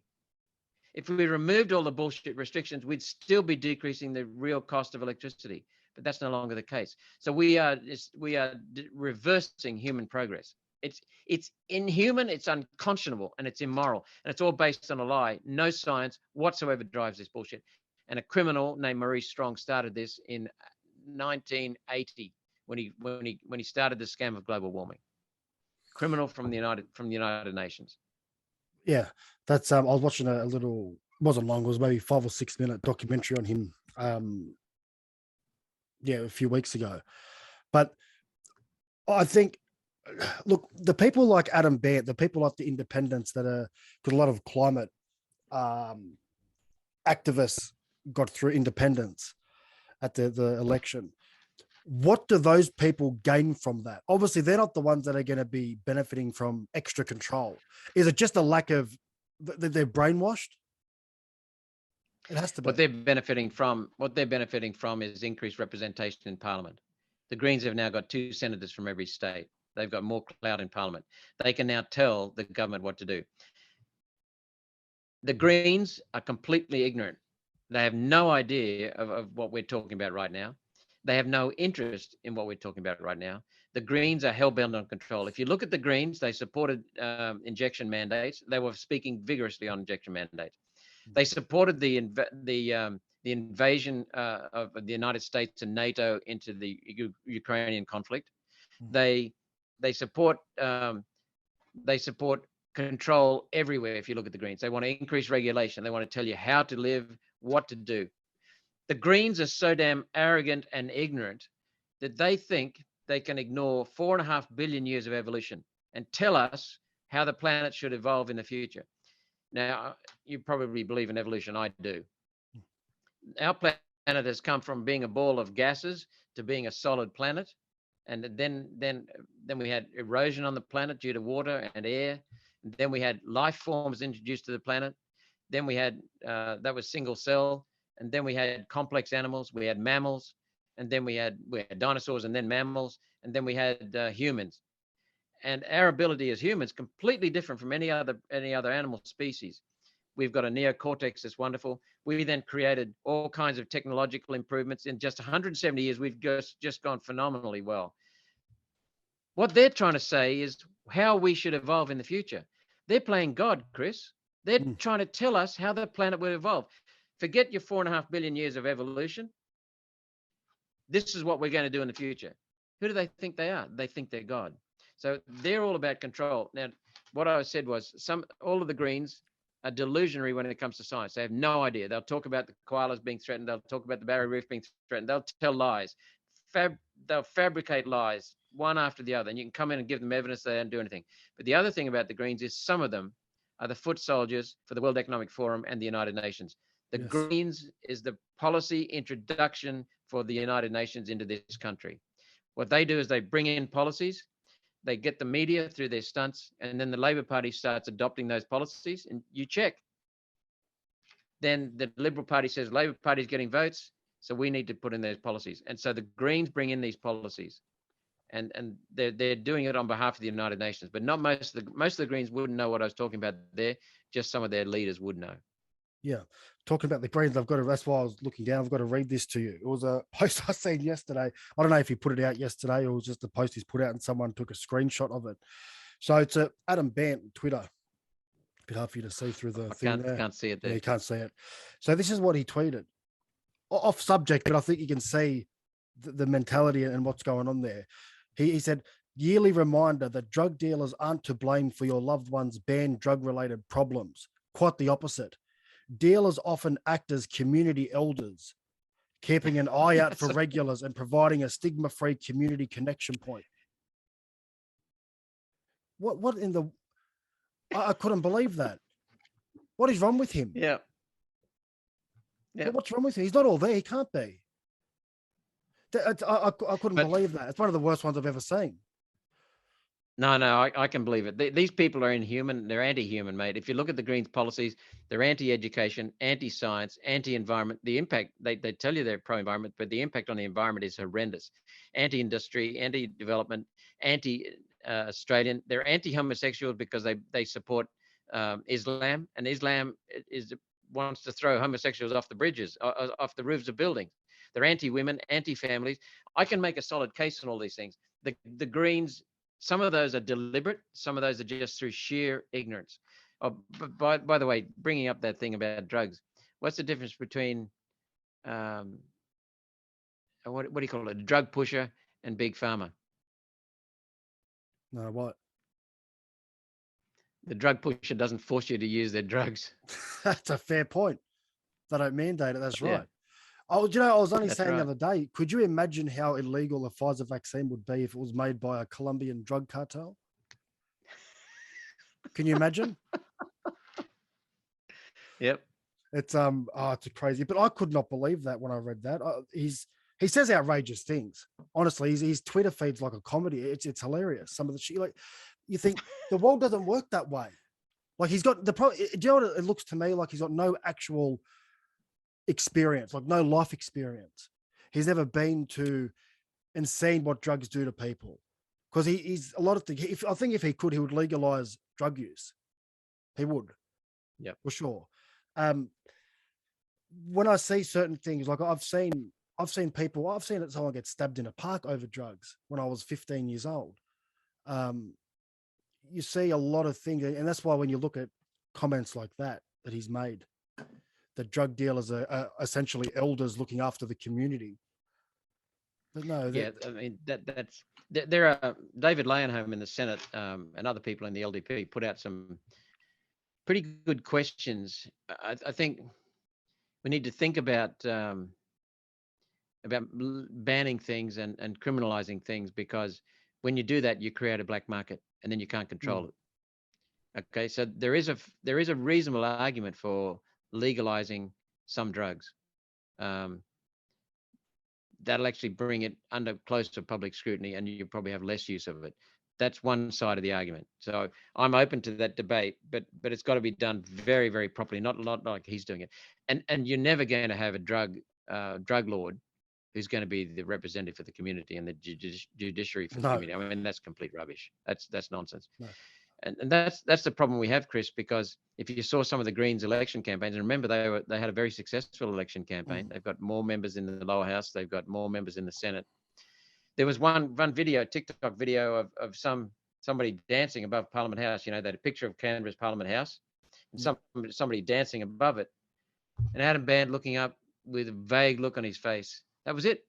If we removed all the bullshit restrictions, we'd still be decreasing the real cost of electricity. But that's no longer the case. So we are reversing human progress. It's inhuman, it's unconscionable, and it's immoral. And it's all based on a lie. No science whatsoever drives this bullshit. And a criminal named Maurice Strong started this in 1980 when he started the scam of global warming. Criminal from the United Nations. Yeah, that's I was watching a little, wasn't long, it was maybe 5 or 6 minute documentary on him a few weeks ago. But I think, look, the people like Adam Baird, the people like the independents that are, because a lot of climate activists got through independence at the election. What do those people gain from that? Obviously, they're not the ones that are going to be benefiting from extra control. Is it just a lack of they're brainwashed? It has to be. What they're benefiting from is increased representation in Parliament. The Greens have now got 2 senators from every state. They've got more clout in Parliament. They can now tell the government what to do. The Greens are completely ignorant. They have no idea of what we're talking about right now. They have no interest in what we're talking about right now. The Greens are hell-bent on control. If you look at the Greens, they supported injection mandates. They were speaking vigorously on injection mandates. They supported the invasion of the United States and NATO into the Ukrainian conflict. They support control everywhere. If you look at the Greens, they want to increase regulation. They want to tell you how to live, what to do. The Greens are so damn arrogant and ignorant that they think they can ignore 4.5 billion years of evolution and tell us how the planet should evolve in the future. Now, you probably believe in evolution. I do. Our planet has come from being a ball of gases to being a solid planet. And then we had erosion on the planet due to water and air. And then we had life forms introduced to the planet. Then we had, that was single cell. And then we had complex animals. We had mammals. And then we had dinosaurs and then mammals. And then we had humans. And our ability as humans completely different from any other animal species. We've got a neocortex that's wonderful. We then created all kinds of technological improvements. In just 170 years, we've just gone phenomenally well. What they're trying to say is how we should evolve in the future. They're playing God, Chris. They're trying to tell us how the planet will evolve. Forget your 4.5 billion years of evolution. This is what we're going to do in the future. Who do they think they are? They think they're God. So they're all about control. Now, what I said was all of the Greens are delusionary when it comes to science. They have no idea. They'll talk about the koalas being threatened. They'll talk about the Barrier Reef being threatened. They'll tell lies. They'll fabricate lies one after the other. And you can come in and give them evidence they don't do anything. But the other thing about the Greens is some of them are the foot soldiers for the World Economic Forum and the United Nations. The Greens is the policy introduction for the United Nations into this country. What they do is they bring in policies. They get the media through their stunts, and then the Labor Party starts adopting those policies, and you check. Then the Liberal Party says Labor Party is getting votes, so we need to put in those policies. And so the Greens bring in these policies, and they're doing it on behalf of the United Nations. But not most of the Greens wouldn't know what I was talking about there. Just some of their leaders would know. Yeah. Talking about the Greens, that's why I was looking down. I've got to read this to you. It was a post I seen yesterday. I don't know if he put it out yesterday or it was just a post he's put out and someone took a screenshot of it. So it's Adam Bant, Twitter. A bit hard for you to see through the thing there. Can't see it there. Yeah, you can't see it. So this is what he tweeted. Off subject, but I think you can see the mentality and what's going on there. He said, yearly reminder that drug dealers aren't to blame for your loved one's banned drug-related problems. Quite the opposite. Dealers often act as community elders, keeping an eye out for regulars and providing a stigma-free community connection point. What in the... I couldn't believe that. What is wrong with him? Yeah. What's wrong with him? He's not all there. He can't be. I couldn't believe that. It's one of the worst ones I've ever seen. No, I can believe it. These people are inhuman. They're anti-human, mate. If you look at the Greens' policies, they're anti-education, anti-science, anti-environment. The impact, they tell you they're pro-environment, but the impact on the environment is horrendous. Anti-industry, anti-development, anti-Australian. They're anti-homosexuals because they support Islam, and Islam wants to throw homosexuals off the bridges, off the roofs of buildings. They're anti-women, anti-families. I can make a solid case on all these things. The Greens... Some of those are deliberate. Some of those are just through sheer ignorance. Oh, by the way, bringing up that thing about drugs, what's the difference between what do you call it, a drug pusher and big pharma? No, what? The drug pusher doesn't force you to use their drugs. That's a fair point. They don't mandate it. That's right. Oh, I was only saying the other day, could you imagine how illegal a Pfizer vaccine would be if it was made by a Colombian drug cartel? Can you imagine? Yep. It's it's crazy, but I could not believe that when I read that. he says outrageous things. Honestly, his Twitter feed's like a comedy. It's hilarious. Some of the shit, like, you think the world doesn't work that way. Like, he's got the problem. Do you know what it looks to me like? He's got no actual experience, like no life experience. He's never been to and seen what drugs do to people. Because he's a lot of things. I think if he could, he would legalize drug use. He would. Yeah. For sure. When I see certain things, like I've seen someone get stabbed in a park over drugs when I was 15 years old. You see a lot of things, and that's why when you look at comments like that he's made, that drug dealers are essentially elders looking after the community. But no, yeah, I mean there are David Leyonhjelm in the Senate and other people in the LDP put out some pretty good questions. I think we need to think about banning things and criminalizing things, because when you do that, you create a black market and then you can't control it. Okay, so there is a reasonable argument for legalizing some drugs. That'll actually bring it under closer public scrutiny, and you probably have less use of it. That's one side of the argument. So I'm open to that debate, but it's got to be done very, very properly, not like he's doing it. And you're never going to have a drug lord who's going to be the representative for the community and the judiciary for the community. I mean, that's complete rubbish. That's nonsense. No. And that's the problem we have, Chris, because if you saw some of the Greens election campaigns, and remember they had a very successful election campaign. They've got more members in the lower house. They've got more members in the Senate. There was one video, TikTok video of somebody dancing above Parliament House. You know, they had a picture of Canberra's Parliament House and somebody dancing above it, and Adam Band looking up with a vague look on his face. That was it.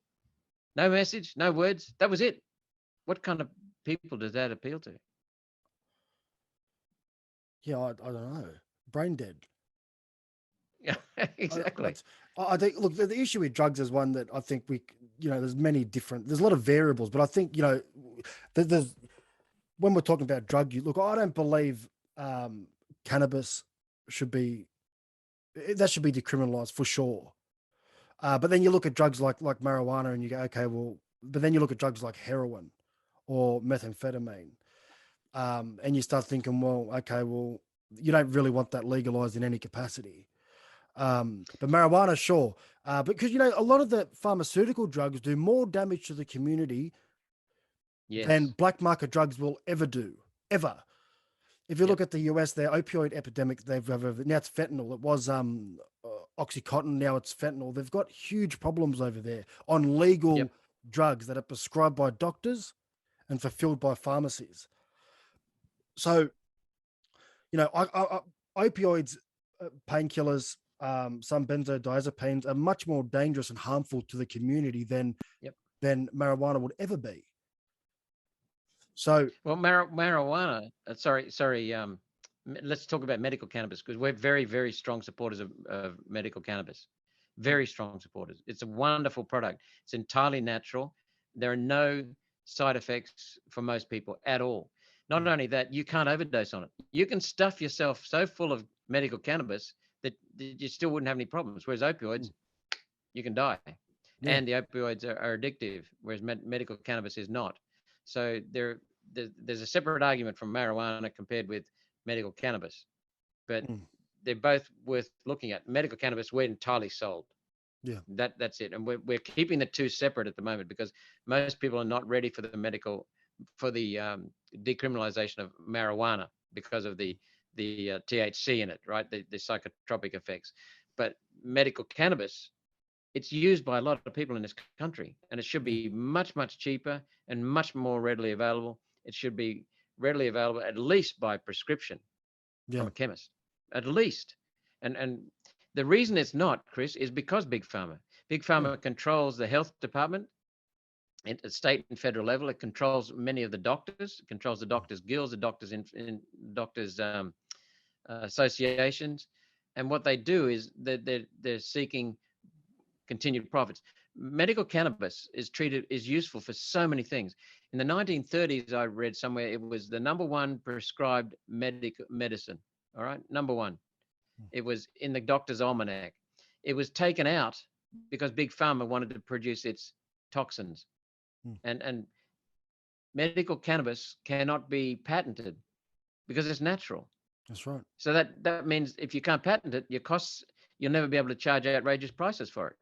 No message, no words. That was it. What kind of people does that appeal to? Yeah, I don't know. Brain dead. Yeah, exactly. I think, look, the issue with drugs is one that I think there's a lot of variables, but I think, there's, when we're talking about drug use, look, I don't believe cannabis should be decriminalized for sure. But then you look at drugs like marijuana and you go, okay, well, but then you look at drugs like heroin or methamphetamine. And you start thinking, well, okay, well, you don't really want that legalized in any capacity. But marijuana, sure. Because, a lot of the pharmaceutical drugs do more damage to the community than black market drugs will ever do, ever. If you look at the US, their opioid epidemic, now it's fentanyl. It was Oxycontin, now it's fentanyl. They've got huge problems over there on legal drugs that are prescribed by doctors and fulfilled by pharmacies. So, opioids, painkillers, some benzodiazepines are much more dangerous and harmful to the community than marijuana would ever be. So, well, marijuana. Sorry. Let's talk about medical cannabis, because we're very, very strong supporters of medical cannabis. Very strong supporters. It's a wonderful product. It's entirely natural. There are no side effects for most people at all. Not only that, you can't overdose on it. You can stuff yourself so full of medical cannabis that you still wouldn't have any problems. Whereas opioids, you can die. And the opioids are addictive, whereas medical cannabis is not. So there's a separate argument from marijuana compared with medical cannabis. But they're both worth looking at. Medical cannabis, we're entirely sold. Yeah, that's it. And we're keeping the two separate at the moment, because most people are not ready for the decriminalization of marijuana because of the THC in it, right? The psychotropic effects. But medical cannabis, it's used by a lot of people in this country, and it should be much, much cheaper and much more readily available. It should be readily available at least by prescription from a chemist, at least. And the reason it's not, Chris, is because Big Pharma controls the health department at the state and federal level. It controls many of the doctors. It controls the doctors' guilds, the doctors in doctors' associations. And what they do is they're seeking continued profits. Medical cannabis is useful for so many things. In the 1930s, I read somewhere it was the number one prescribed medicine. All right, number one. It was in the doctor's almanac. It was taken out because Big Pharma wanted to produce its toxins. Mm. And medical cannabis cannot be patented because it's natural. That's right. So that means if you can't patent it, you'll never be able to charge outrageous prices for it.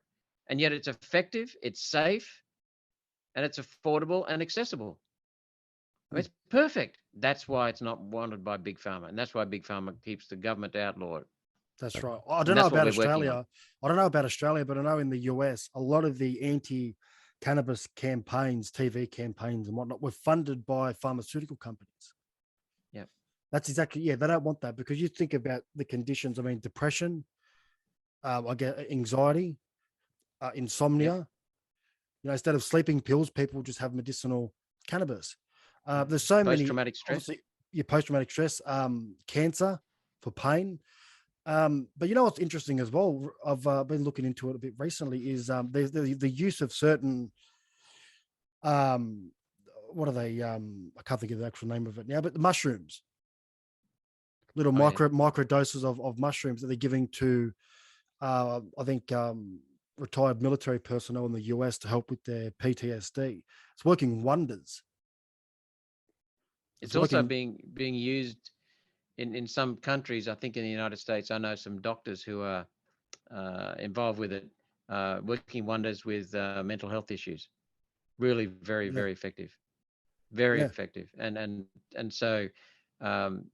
And yet it's effective, it's safe, and it's affordable and accessible. I mean, Mm. it's perfect. That's why it's not wanted by Big Pharma, and that's why Big Pharma keeps the government outlawed. That's right. I don't And know that's what about we're working on. Australia. I don't know about Australia, but I know in the US, a lot of the anti-cannabis campaigns, TV campaigns and whatnot, were funded by pharmaceutical companies. Yeah. That's exactly, yeah, they don't want that because you think about the conditions. I mean, depression, I get anxiety, insomnia. Yep. Instead of sleeping pills, people just have medicinal cannabis. There's so many, Post-traumatic stress. obviously, your post-traumatic stress, cancer for pain. But what's interesting as well, I've been looking into it a bit recently, is there's the use of certain, what are they? I can't think of the actual name of it now, but the mushrooms, little Oh, yeah. micro doses of mushrooms that they're giving to, I think, retired military personnel in the US to help with their PTSD. It's working wonders. It's It's also working. being used in some countries. I think in the United States, I know some doctors who are involved with it, working wonders with mental health issues. Really, very, Yeah, very effective. Very yeah. effective. And so um,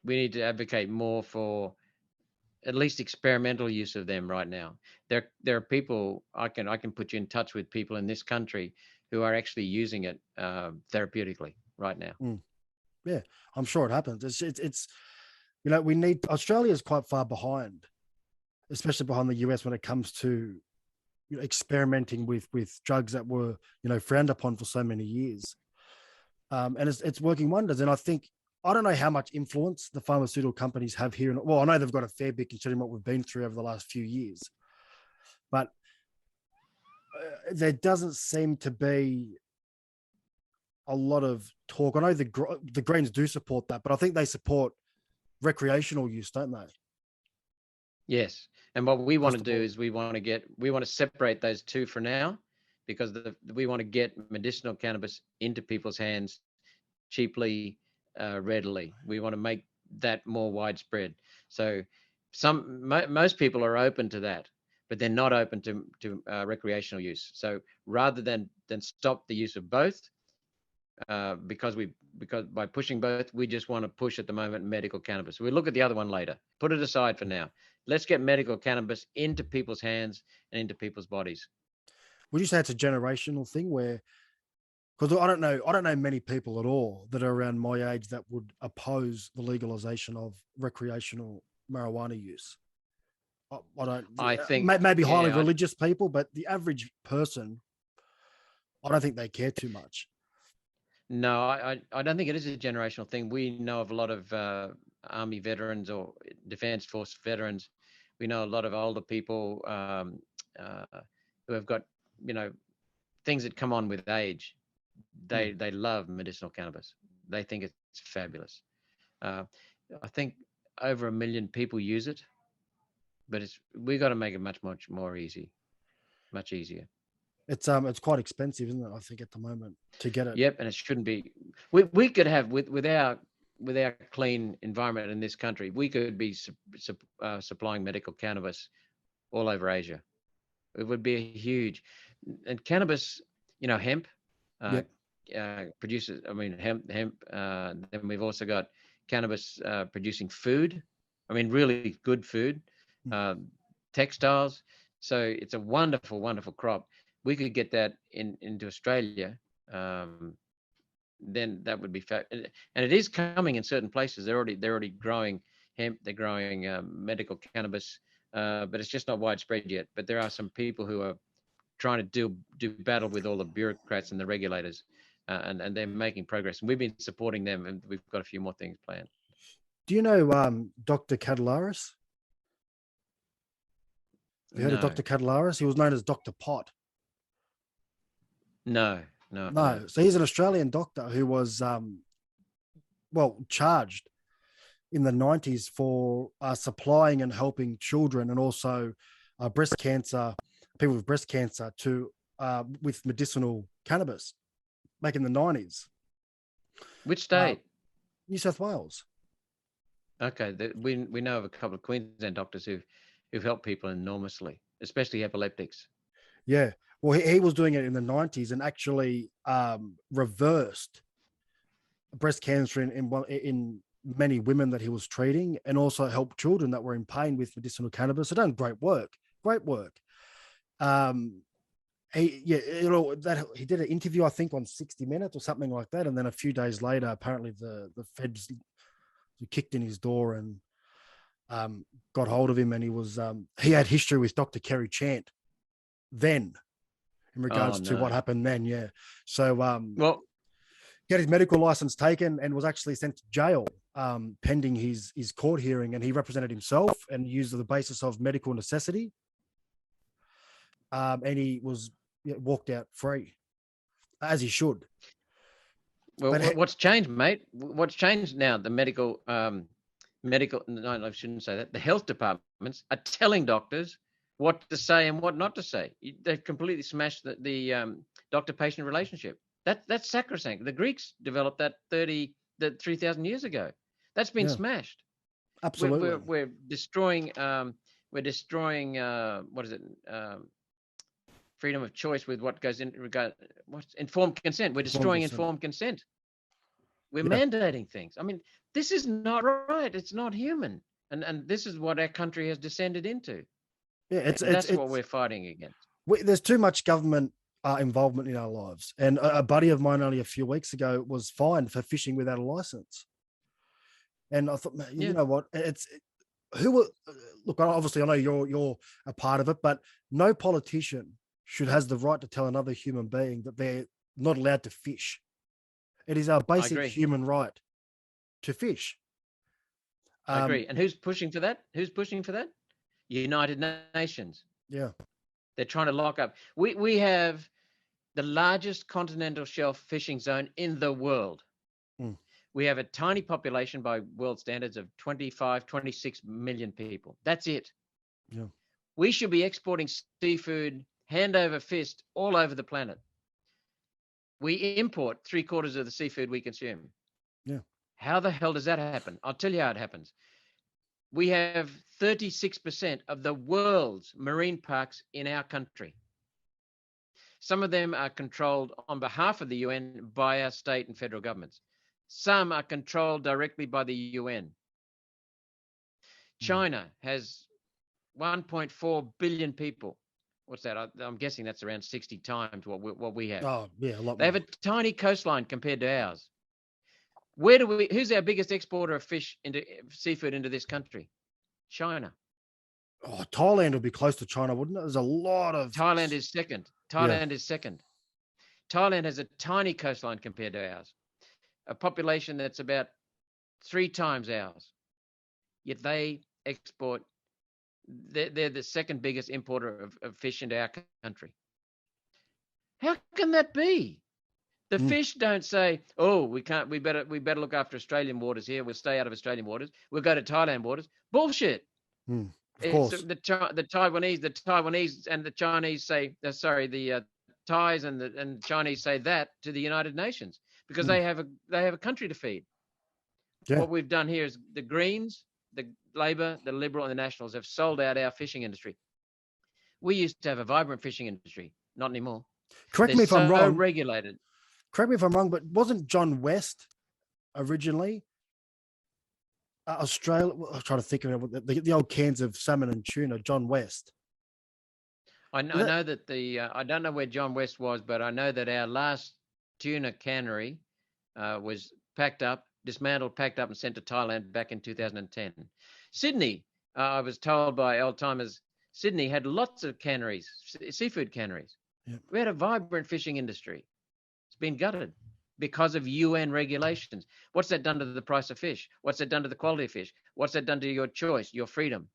we need to advocate more for at least experimental use of them right now. There are people I can put you in touch with people in this country who are actually using it therapeutically right now. Mm. Yeah, I'm sure it happens. It's we need. Australia is quite far behind, especially behind the US when it comes to experimenting with drugs that were frowned upon for so many years. And it's working wonders. And I don't know how much influence the pharmaceutical companies have here. Well, I know they've got a fair bit considering what we've been through over the last few years, but there doesn't seem to be a lot of talk. I know the Greens do support that, but I think they support recreational use, don't they? Yes. And what we want Across to the do board. is we want to separate those two for now, because we want to get medicinal cannabis into people's hands cheaply, readily. We want to make that more widespread. So most people are open to that, but they're not open to recreational use. So rather than stop the use of both, because by pushing both, we just want to push at the moment medical cannabis. We'll look at the other one later. Put it aside for now. Let's get medical cannabis into people's hands and into people's bodies. Would you say it's a generational thing where, because I don't know many people at all that are around my age that would oppose the legalization of recreational marijuana use. I don't, I think, maybe highly yeah, religious people, but the average person, I don't think they care too much. no, I don't think it is a generational thing. We know of a lot of Army veterans or Defence Force veterans. We know a lot of older people uh, who have got, you know, things that come on with age. Hmm. They love medicinal cannabis. They think it's fabulous. Uh, I think over 1 million people use it, but we got to make it much more easy, much easier. It's quite expensive, isn't it? I think at the moment to get it. Yep, and it shouldn't be. We could have with our clean environment in this country, we could be supplying medical cannabis all over Asia. It would be a huge, and cannabis, hemp, uh, Yep. produces. I mean, hemp. Then we've also got cannabis producing food. I mean, really good food, Hmm. uh, textiles. So it's a wonderful, wonderful crop. We could get that into Australia. Um, then that would be and it is coming in certain places. They're already growing hemp. They're growing medical cannabis, but it's just not widespread yet. But there are some people who are trying to do battle with all the bureaucrats and the regulators, and they're making progress. And we've been supporting them, and we've got a few more things planned. Do you know Dr. Catalaris? Have you heard of No, Dr. Catalaris? He was known as Dr. Pot. no, no, no. No, so he's an Australian doctor who was charged in the 90s for supplying and helping children and also breast cancer people with breast cancer to with medicinal cannabis back in the 90s. Which state? New South Wales. Okay, we know of a couple of Queensland doctors who've helped people enormously, especially epileptics. Yeah. Well, he was doing it in the 90s and actually reversed breast cancer in many women that he was treating, and also helped children that were in pain with medicinal cannabis. So done great work. He did an interview, I think, on 60 Minutes or something like that, and then a few days later, apparently the feds kicked in his door and got hold of him, and he had history with Dr. Kerry Chant then in regards to what happened then. Yeah. So well, he had his medical license taken and was actually sent to jail pending his court hearing, and he represented himself and used the basis of medical necessity. And he was walked out free, as he should. Well, but what's changed, mate? What's changed now? The medical, no, I shouldn't say that. The health departments are telling doctors what to say and what not to say. They've completely smashed the doctor-patient relationship. That's sacrosanct. The Greeks developed that 3,000 years ago. That's been smashed. Absolutely. We're destroying. What is it? Freedom of choice with what goes in regard. What's informed consent? We're destroying informed consent. We're mandating things. I mean, this is not right. It's not human. And this is what our country has descended into. Yeah, that's what we're fighting against. There's too much government involvement in our lives. And a buddy of mine only a few weeks ago was fined for fishing without a license. And I thought, you know what? Look, obviously I know you're a part of it, but no politician has the right to tell another human being that they're not allowed to fish. It is our basic human right to fish. I agree. And who's pushing for that? United Nations. Yeah. They're trying to lock up. We have the largest continental shelf fishing zone in the world. Mm. We have a tiny population by world standards of 26 million people. That's it. Yeah. We should be exporting seafood hand over fist all over the planet. We import 3/4 of the seafood we consume. Yeah. How the hell does that happen? I'll tell you how it happens. We have 36% of the world's marine parks in our country. Some of them are controlled on behalf of the UN by our state and federal governments. Some are controlled directly by the UN. China has 1.4 billion people. What's that? I'm guessing that's around 60 times what we have. Oh, yeah, a lot more. They have a tiny coastline compared to ours. Who's our biggest exporter of seafood into this country? China. Oh, Thailand would be close to China, wouldn't it? There's a lot of... Thailand is second. Thailand has a tiny coastline compared to ours. A population that's about 3 times ours. Yet they export... They're the second biggest importer of fish into our country. How can that be? The fish don't say, "Oh, we can't. We better look after Australian waters here. We'll stay out of Australian waters. We'll go to Thailand waters." Bullshit. Of course. The Taiwanese and the Chinese say, the Thais and the Chinese say that to the United Nations because they have a country to feed. Yeah. What we've done here is the Greens, the Labor, the Liberal, and the Nationals have sold out our fishing industry. We used to have a vibrant fishing industry, not anymore. Correct me if I'm wrong. Regulated. Correct me if I'm wrong, but wasn't John West originally Australia? I'm trying to think of the old cans of salmon and tuna. John West. I know that I don't know where John West was, but I know that our last tuna cannery was dismantled, packed up, and sent to Thailand back in 2010. Sydney, I was told by old timers, Sydney had lots of canneries, seafood canneries. Yep. We had a vibrant fishing industry. It's been gutted because of UN regulations. What's that done to the price of fish? What's that done to the quality of fish? What's that done to your choice, your freedom?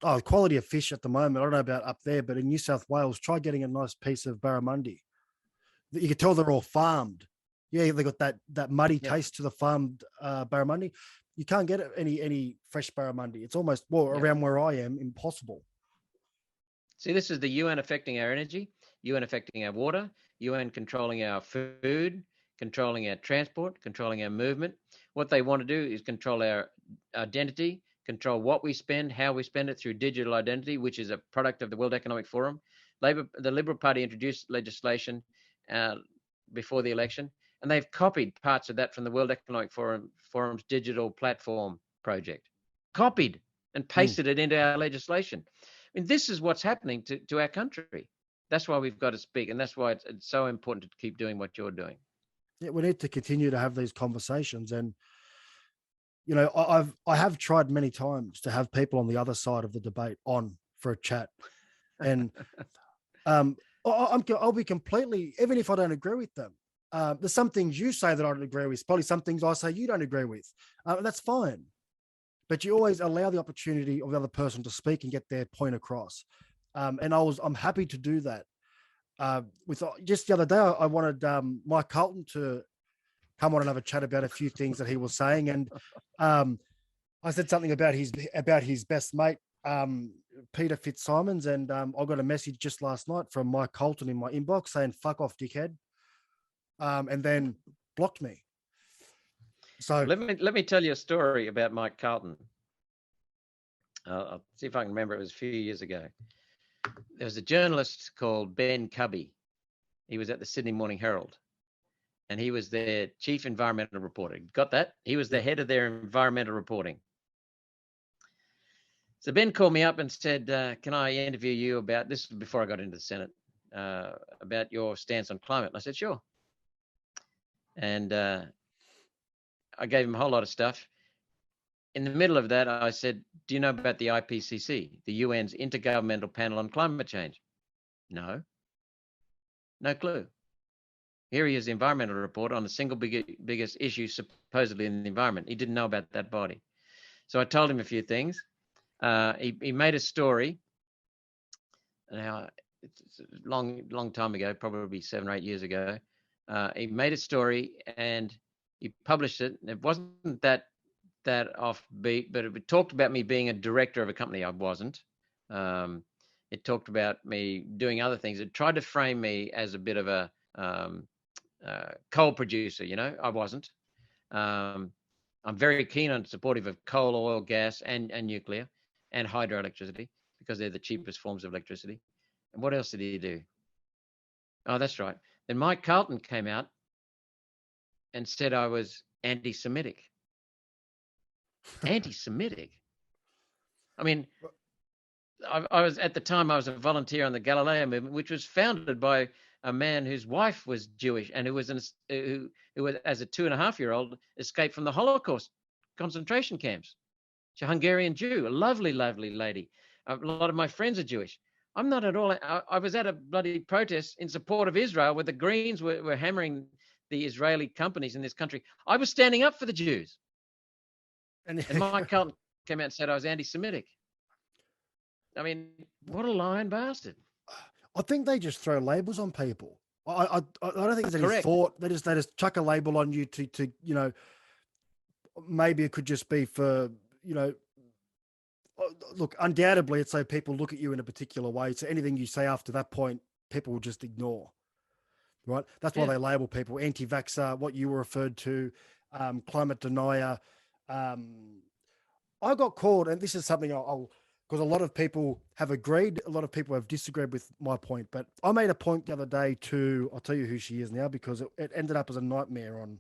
Oh, the quality of fish at the moment, I don't know about up there, but in New South Wales, try getting a nice piece of barramundi. You can tell they're all farmed. Yeah, they got that muddy taste to the farmed barramundi. You can't get any fresh barramundi. It's almost, around where I am, impossible. See, this is the UN affecting our energy, UN affecting our water, UN controlling our food, controlling our transport, controlling our movement. What they want to do is control our identity, control what we spend, how we spend it through digital identity, which is a product of the World Economic Forum. The Liberal Party introduced legislation uh, before the election, and they've copied parts of that from the World Economic Forum's digital platform project. Copied and pasted it into our legislation. I mean, this is what's happening to our country. That's why we've got to speak, and that's why it's so important to keep doing what you're doing. Yeah, we need to continue to have these conversations. And I have tried many times to have people on the other side of the debate on for a chat, and I'll be completely, even if I don't agree with them. There's some things you say that I don't agree with. Probably some things I say you don't agree with. That's fine, but you always allow the opportunity of the other person to speak and get their point across. And I'm happy to do that. With just the other day, I wanted Mike Carlton to come on and have a chat about a few things that he was saying, and I said something about his best mate, Peter Fitzsimons, and I got a message just last night from Mike Colton in my inbox saying "fuck off, dickhead," and then blocked me. So let me tell you a story about Mike Carlton. I'll see if I can remember. It was a few years ago. There was a journalist called Ben Cubby. He was at the Sydney Morning Herald, and he was their chief environmental reporter. Got that? He was the head of their environmental reporting. So Ben called me up and said, can I interview you about this? Before I got into the Senate, about your stance on climate. And I said, sure. And I gave him a whole lot of stuff. In the middle of that, I said, do you know about the IPCC, the UN's Intergovernmental Panel on Climate Change? No clue. Here he is, the environmental report on the single biggest issue supposedly in the environment. He didn't know about that body. So I told him a few things. He made a story. Now, it's a long time ago, probably 7 or 8 years ago. He made a story and he published it. It wasn't that offbeat, but it talked about me being a director of a company. I wasn't. It talked about me doing other things. It tried to frame me as a bit of a coal producer. I wasn't. I'm very keen and supportive of coal, oil, gas, and nuclear, and hydroelectricity, because they're the cheapest forms of electricity. And what else did he do? Oh, that's right. Then Mike Carlton came out and said I was anti-Semitic. Anti-Semitic. I mean, I was at the time I was a volunteer on the Galileo movement, which was founded by a man whose wife was Jewish and who was as a 2.5-year-old escaped from the Holocaust concentration camps. She's a Hungarian Jew, a lovely, lovely lady. A lot of my friends are Jewish. I'm not at all. I was at a bloody protest in support of Israel where the Greens were hammering the Israeli companies in this country. I was standing up for the Jews. And Mike Carlton came out and said I was anti-Semitic. I mean, what a lying bastard. I think they just throw labels on people. I don't think there's any thought. They just chuck a label on you to maybe it could just be for, look, undoubtedly it's so people look at you in a particular way. So anything you say after that point, people will just ignore, right? That's why they label people anti-vaxxer, what you were referred to, climate denier. I got called, and this is something because a lot of people have agreed, a lot of people have disagreed with my point, but I made a point the other day I'll tell you who she is now, because it ended up as a nightmare on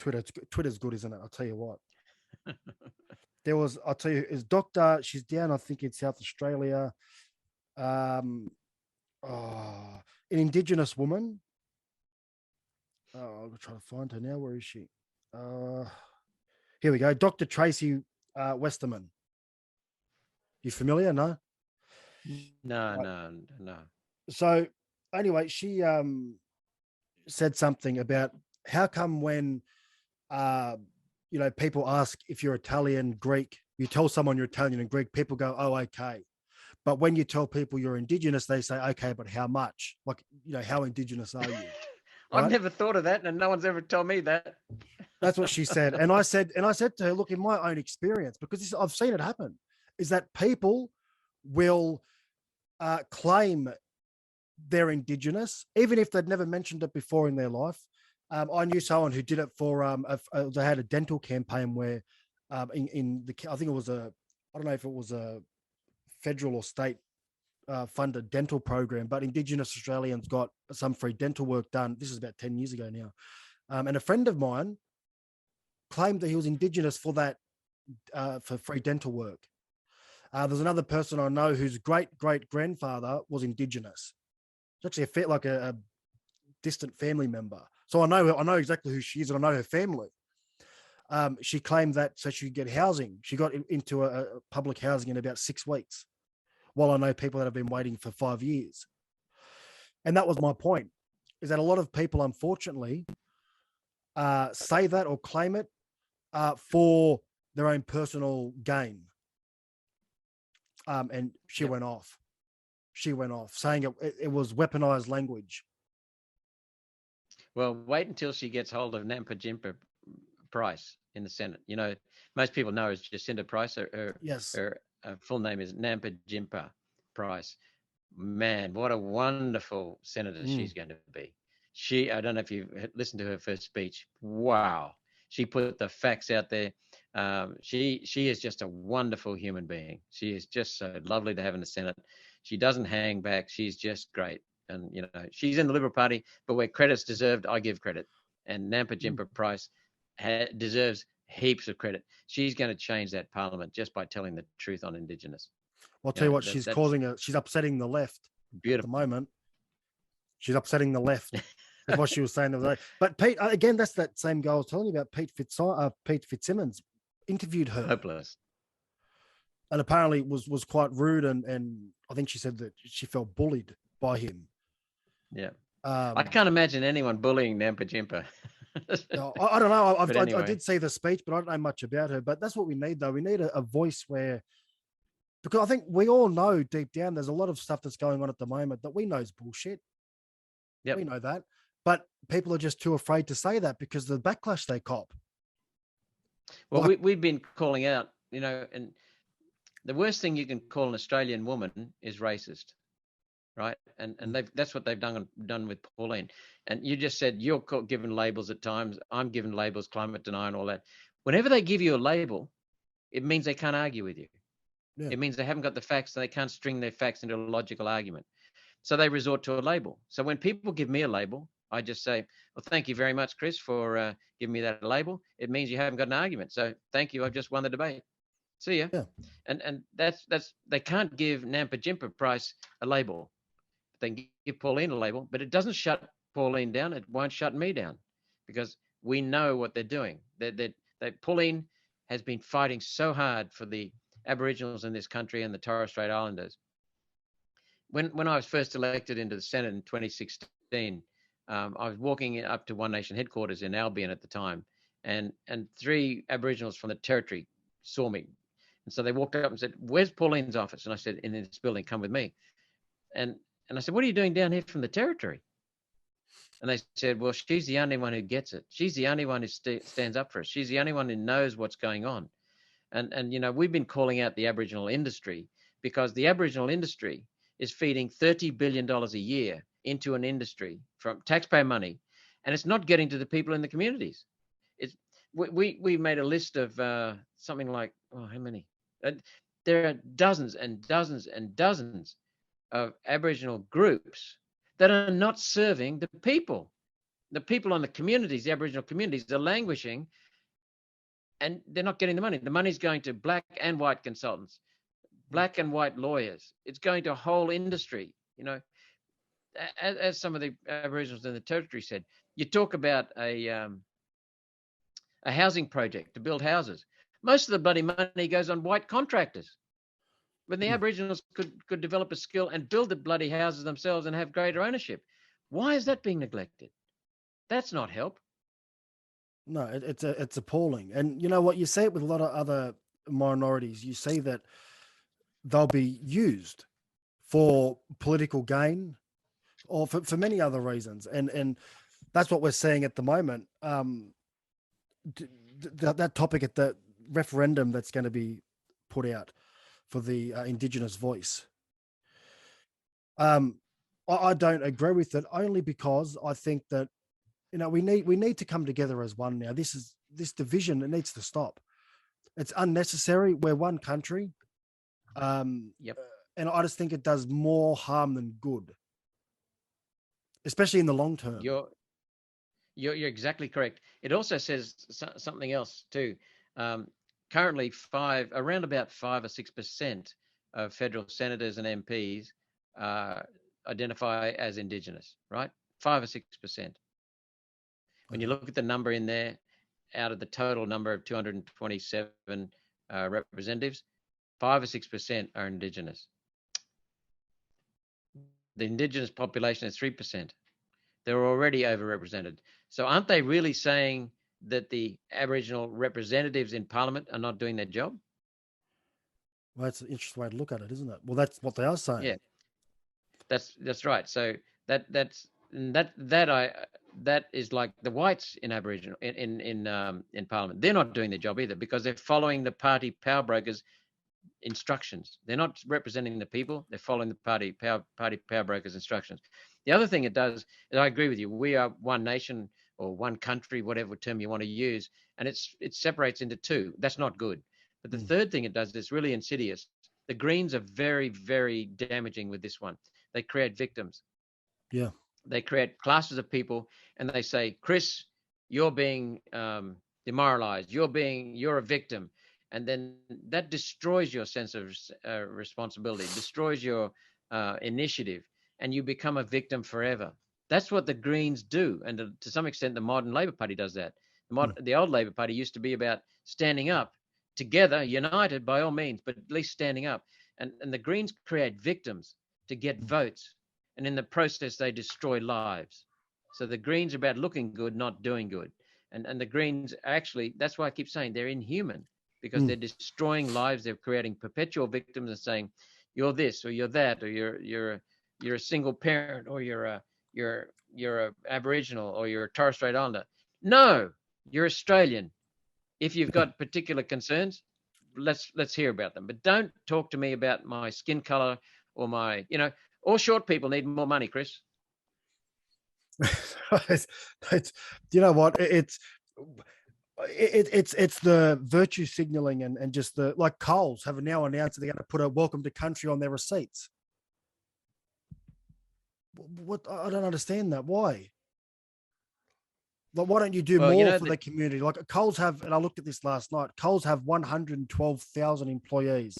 Twitter. Twitter's good, isn't it? I'll tell you what. I'll tell you, is Doctor, she's down, I think, in South Australia. An Indigenous woman. I'll try to find her now. Where is she? Here we go. Dr. Tracy Westerman. You familiar? No? No. So anyway, she said something about how come when people ask if you're Italian, Greek, you tell someone you're Italian and Greek, people go, oh, okay. But when you tell people you're Indigenous, they say, okay, but how much? Like, how Indigenous are you? Right? I've never thought of that, and no one's ever told me that. That's what she said. And I said to her, look, in my own experience, because I've seen it happen, is that people will claim they're Indigenous, even if they'd never mentioned it before in their life. I knew someone who did it for, they had a dental campaign where I think it was I don't know if it was a federal or state funded dental program, but Indigenous Australians got some free dental work done. This is about 10 years ago now. And a friend of mine claimed that he was Indigenous for that, for free dental work. There's another person I know whose great grandfather was Indigenous. It's actually a distant family member. So I know exactly who she is, and I know her family. She claimed that so she could get housing. She got into a public housing in about 6 weeks, while I know people that have been waiting for 5 years. And that was my point, is that a lot of people, unfortunately, say that or claim it for their own personal gain. And she went off. She went off saying it was weaponized language. Well, wait until she gets hold of Nampa Jimpa Price in the Senate. You know, most people know her as Jacinta Price. Yes. Her full name is Nampa Jimpa Price. Man, what a wonderful senator she's going to be. I don't know if you've listened to her first speech. Wow. She put the facts out there. She is just a wonderful human being. She is just so lovely to have in the Senate. She doesn't hang back. She's just great. And, you know, she's in the Liberal Party, but where credit's deserved, I give credit. And Nampa Jimpa Price deserves heaps of credit. She's going to change that parliament just by telling the truth on Indigenous. I'll tell you what, she's upsetting the left. Beautiful. At the moment. She's upsetting the left. That's what she was saying the other day. But Pete, again, that's that same guy I was telling you about. Pete Fitzsimmons interviewed her. Hopeless. And apparently was quite rude, and I think she said that she felt bullied by him. Yeah. I can't imagine anyone bullying Nampa Jimpa. I don't know. I did see the speech, but I don't know much about her. But that's what we need, though. We need a voice where, because I think we all know deep down there's a lot of stuff that's going on at the moment that we know is bullshit. Yep. We know that. But people are just too afraid to say that because of the backlash they cop. Well, we've been calling out, you know, and the worst thing you can call an Australian woman is racist, right? And that's what they've done with Pauline. And you just said you're given labels at times. I'm given labels, climate denier and all that. Whenever they give you a label, it means they can't argue with you. Yeah. It means they haven't got the facts and they can't string their facts into a logical argument. So they resort to a label. So when people give me a label, I just say, well, thank you very much, Chris, for giving me that label. It means you haven't got an argument. So thank you. I've just won the debate. See ya. Yeah. And that's they can't give Nampa Jimpa Price a label. They can give Pauline a label, but it doesn't shut Pauline down. It won't shut me down because we know what they're doing. Pauline has been fighting so hard for the Aboriginals in this country and the Torres Strait Islanders. When I was first elected into the Senate in 2016, I was walking up to One Nation headquarters in Albion at the time, and 3 Aboriginals from the territory saw me. And so they walked up and said, "Where's Pauline's office?" And I said, "In this building, come with me." And I said, "What are you doing down here from the territory?" And they said, "Well, she's the only one who gets it. She's the only one who stands up for us. She's the only one who knows what's going on." And you know, we've been calling out the Aboriginal industry because the Aboriginal industry is feeding $30 billion a year into an industry from taxpayer money, and it's not getting to the people in the communities. We made a list of something like, how many? There are dozens and dozens and dozens of Aboriginal groups that are not serving the people. The people on the communities, the Aboriginal communities, are languishing, and they're not getting the money. The money's going to black and white consultants, black and white lawyers. It's going to a whole industry. You know, as some of the Aboriginals in the territory said, you talk about a housing project to build houses. Most of the bloody money goes on white contractors. When the Aboriginals could develop a skill and build the bloody houses themselves and have greater ownership. Why is that being neglected? That's not help. No, it's appalling. And you know what? You see it with a lot of other minorities. You see that they'll be used for political gain or for many other reasons. And that's what we're seeing at the moment. That topic at the referendum that's going to be put out for the Indigenous voice. I don't agree with it, only because I think that, we need to come together as one now. This division, it needs to stop. It's unnecessary. We're one country. Yep. And I just think it does more harm than good, especially in the long term. You're you're exactly correct. It also says something else too. Um, Currently, around about 5 or 6% of federal senators and MPs uh, identify as Indigenous, right? 5 or 6%. When you Okay. look at the number in there, out of the total number of 227 representatives, 5 or 6% are Indigenous. The Indigenous population is 3%. They're already overrepresented. So aren't they really saying that the Aboriginal representatives in Parliament are not doing their job? Well, that's an interesting way to look at it, isn't it? Well, that's what they are saying. Yeah, that's right. So that is like the whites in Aboriginal in Parliament. They're not doing their job either because they're following the party power brokers' instructions. They're not representing the people. They're following the party power brokers' instructions. The other thing it does is, I agree with you. We are one nation or one country, whatever term you want to use, and it separates into two. That's not good. But the Mm. third thing it does is really insidious. The Greens are very, very damaging with this one. They create victims. Yeah. They create classes of people, and they say, Chris, you're being demoralized. You're a victim, and then that destroys your sense of responsibility, destroys your initiative, and you become a victim forever. That's what the Greens do, and to some extent, the modern Labor Party does that. Mm. The old Labor Party used to be about standing up together, united by all means, but at least standing up. And the Greens create victims to get Mm. votes, and in the process, they destroy lives. So the Greens are about looking good, not doing good. And the Greens actually, that's why I keep saying they're inhuman, because Mm. they're destroying lives. They're creating perpetual victims and saying, you're this or you're that, or you're a single parent, or you're a Aboriginal, or you're a Torres Strait Islander. No, you're Australian. If you've got particular concerns, let's hear about them. But don't talk to me about my skin color or all short people need more money, Chris. it's, you know what? It's the virtue signaling and just the, like, Coles have now announced that they're going to put a welcome to country on their receipts. What, I don't understand that. Why? Like, why don't you do Well, more for the community? Like, Coles have, and I looked at this last night, Coles have 112,000 employees.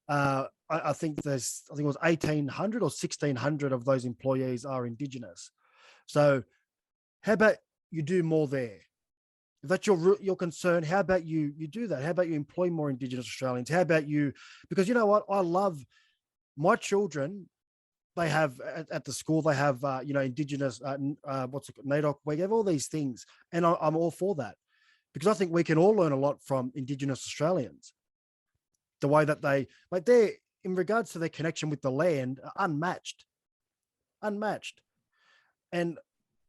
I think it was 1,800 or 1,600 of those employees are Indigenous. So how about you do more there? If that's your concern, how about you do that? How about you employ more Indigenous Australians? How about you, because you know what? I love my children. They have at the school, they have, Indigenous, what's it called, NAIDOC, we have all these things. And I'm all for that, because I think we can all learn a lot from Indigenous Australians. The way that they're, in regards to their connection with the land, unmatched. And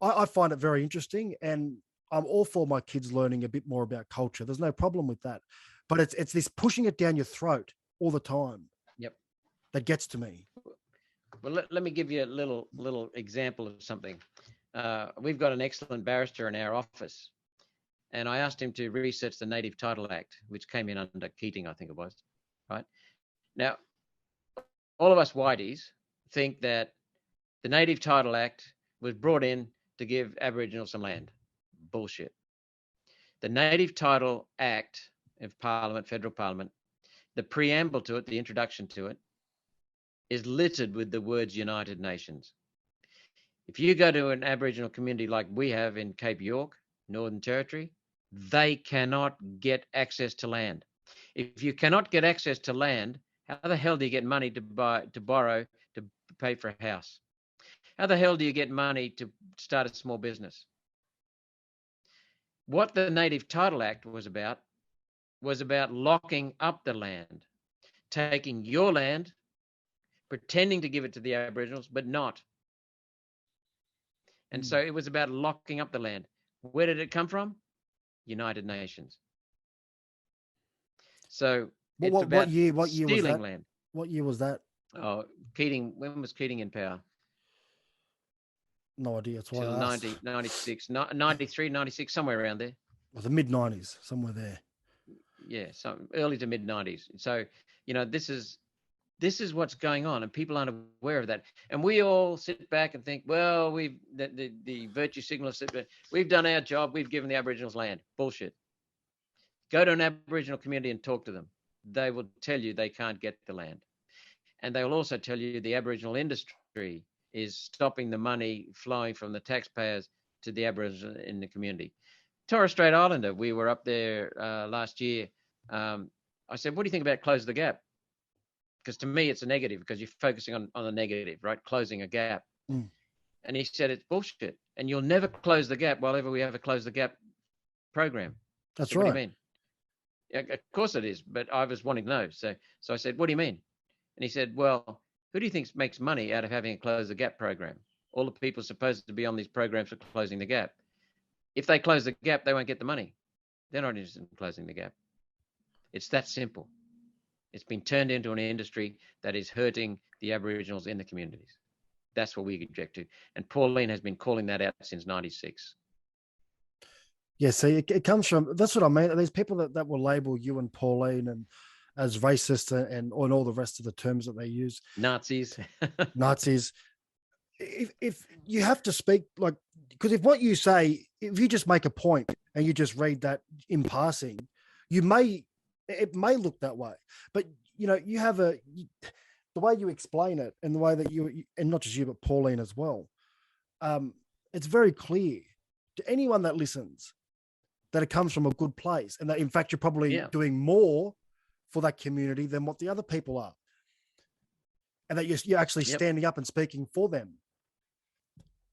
I find it very interesting. And I'm all for my kids learning a bit more about culture. There's no problem with that. But it's this pushing it down your throat all the time. Yep. That gets to me. Well, let me give you a little example of something. We've got an excellent barrister in our office, and I asked him to research the Native Title Act, which came in under Keating, I think it was. Right now, all of us whiteys think that the Native Title Act was brought in to give Aboriginal some land. Bullshit. The Native Title Act of Parliament, federal Parliament, the preamble to it, the introduction to it, is littered with the words United Nations. If you go to an Aboriginal community like we have in Cape York, Northern Territory, they cannot get access to land. If you cannot get access to land, how the hell do you get money to borrow, to pay for a house? How the hell do you get money to start a small business? What the Native Title Act was about locking up the land, taking your land, pretending to give it to the Aboriginals, but not. And so it was about locking up the land. Where did it come from? United Nations. So it's about What year was stealing that? land. What year was that? Oh, Keating, when was Keating in power? No idea. That's why Till I asked. 90, 96, 93, 96, somewhere around there. Or the mid 90s, somewhere there. Yeah, so early to mid 90s. So, this is what's going on, and people aren't aware of that. And we all sit back and think, well, the virtue signalists, we've done our job. We've given the Aboriginals land. Bullshit. Go to an Aboriginal community and talk to them. They will tell you they can't get the land. And they will also tell you the Aboriginal industry is stopping the money flowing from the taxpayers to the Aboriginal in the community. Torres Strait Islander, we were up there last year. I said, what do you think about close the gap? Because to me, it's a negative because you're focusing on the negative, right? Closing a gap. Mm. And he said, it's bullshit. And you'll never close the gap while ever we have a close the gap program. That's So what right. do you mean? Yeah, of course it is. But I was wanting to know. So I said, what do you mean? And he said, well, who do you think makes money out of having a close the gap program? All the people supposed to be on these programs for closing the gap. If they close the gap, they won't get the money. They're not interested in closing the gap. It's that simple. It's been turned into an industry that is hurting the Aboriginals in the communities. That's what we object to. And Pauline has been calling that out since 96. Yeah, see, it comes from, that's what I mean. These people that will label you and Pauline and as racist and all the rest of the terms that they use. Nazis. Nazis. If you have to speak like, because if what you say, if you just make a point and you just read that in passing, it may look that way, but you have the way you explain it and the way that and not just you, but Pauline as well. It's very clear to anyone that listens that it comes from a good place and that in fact you're probably doing more for that community than what the other people are. And that you're actually standing up and speaking for them.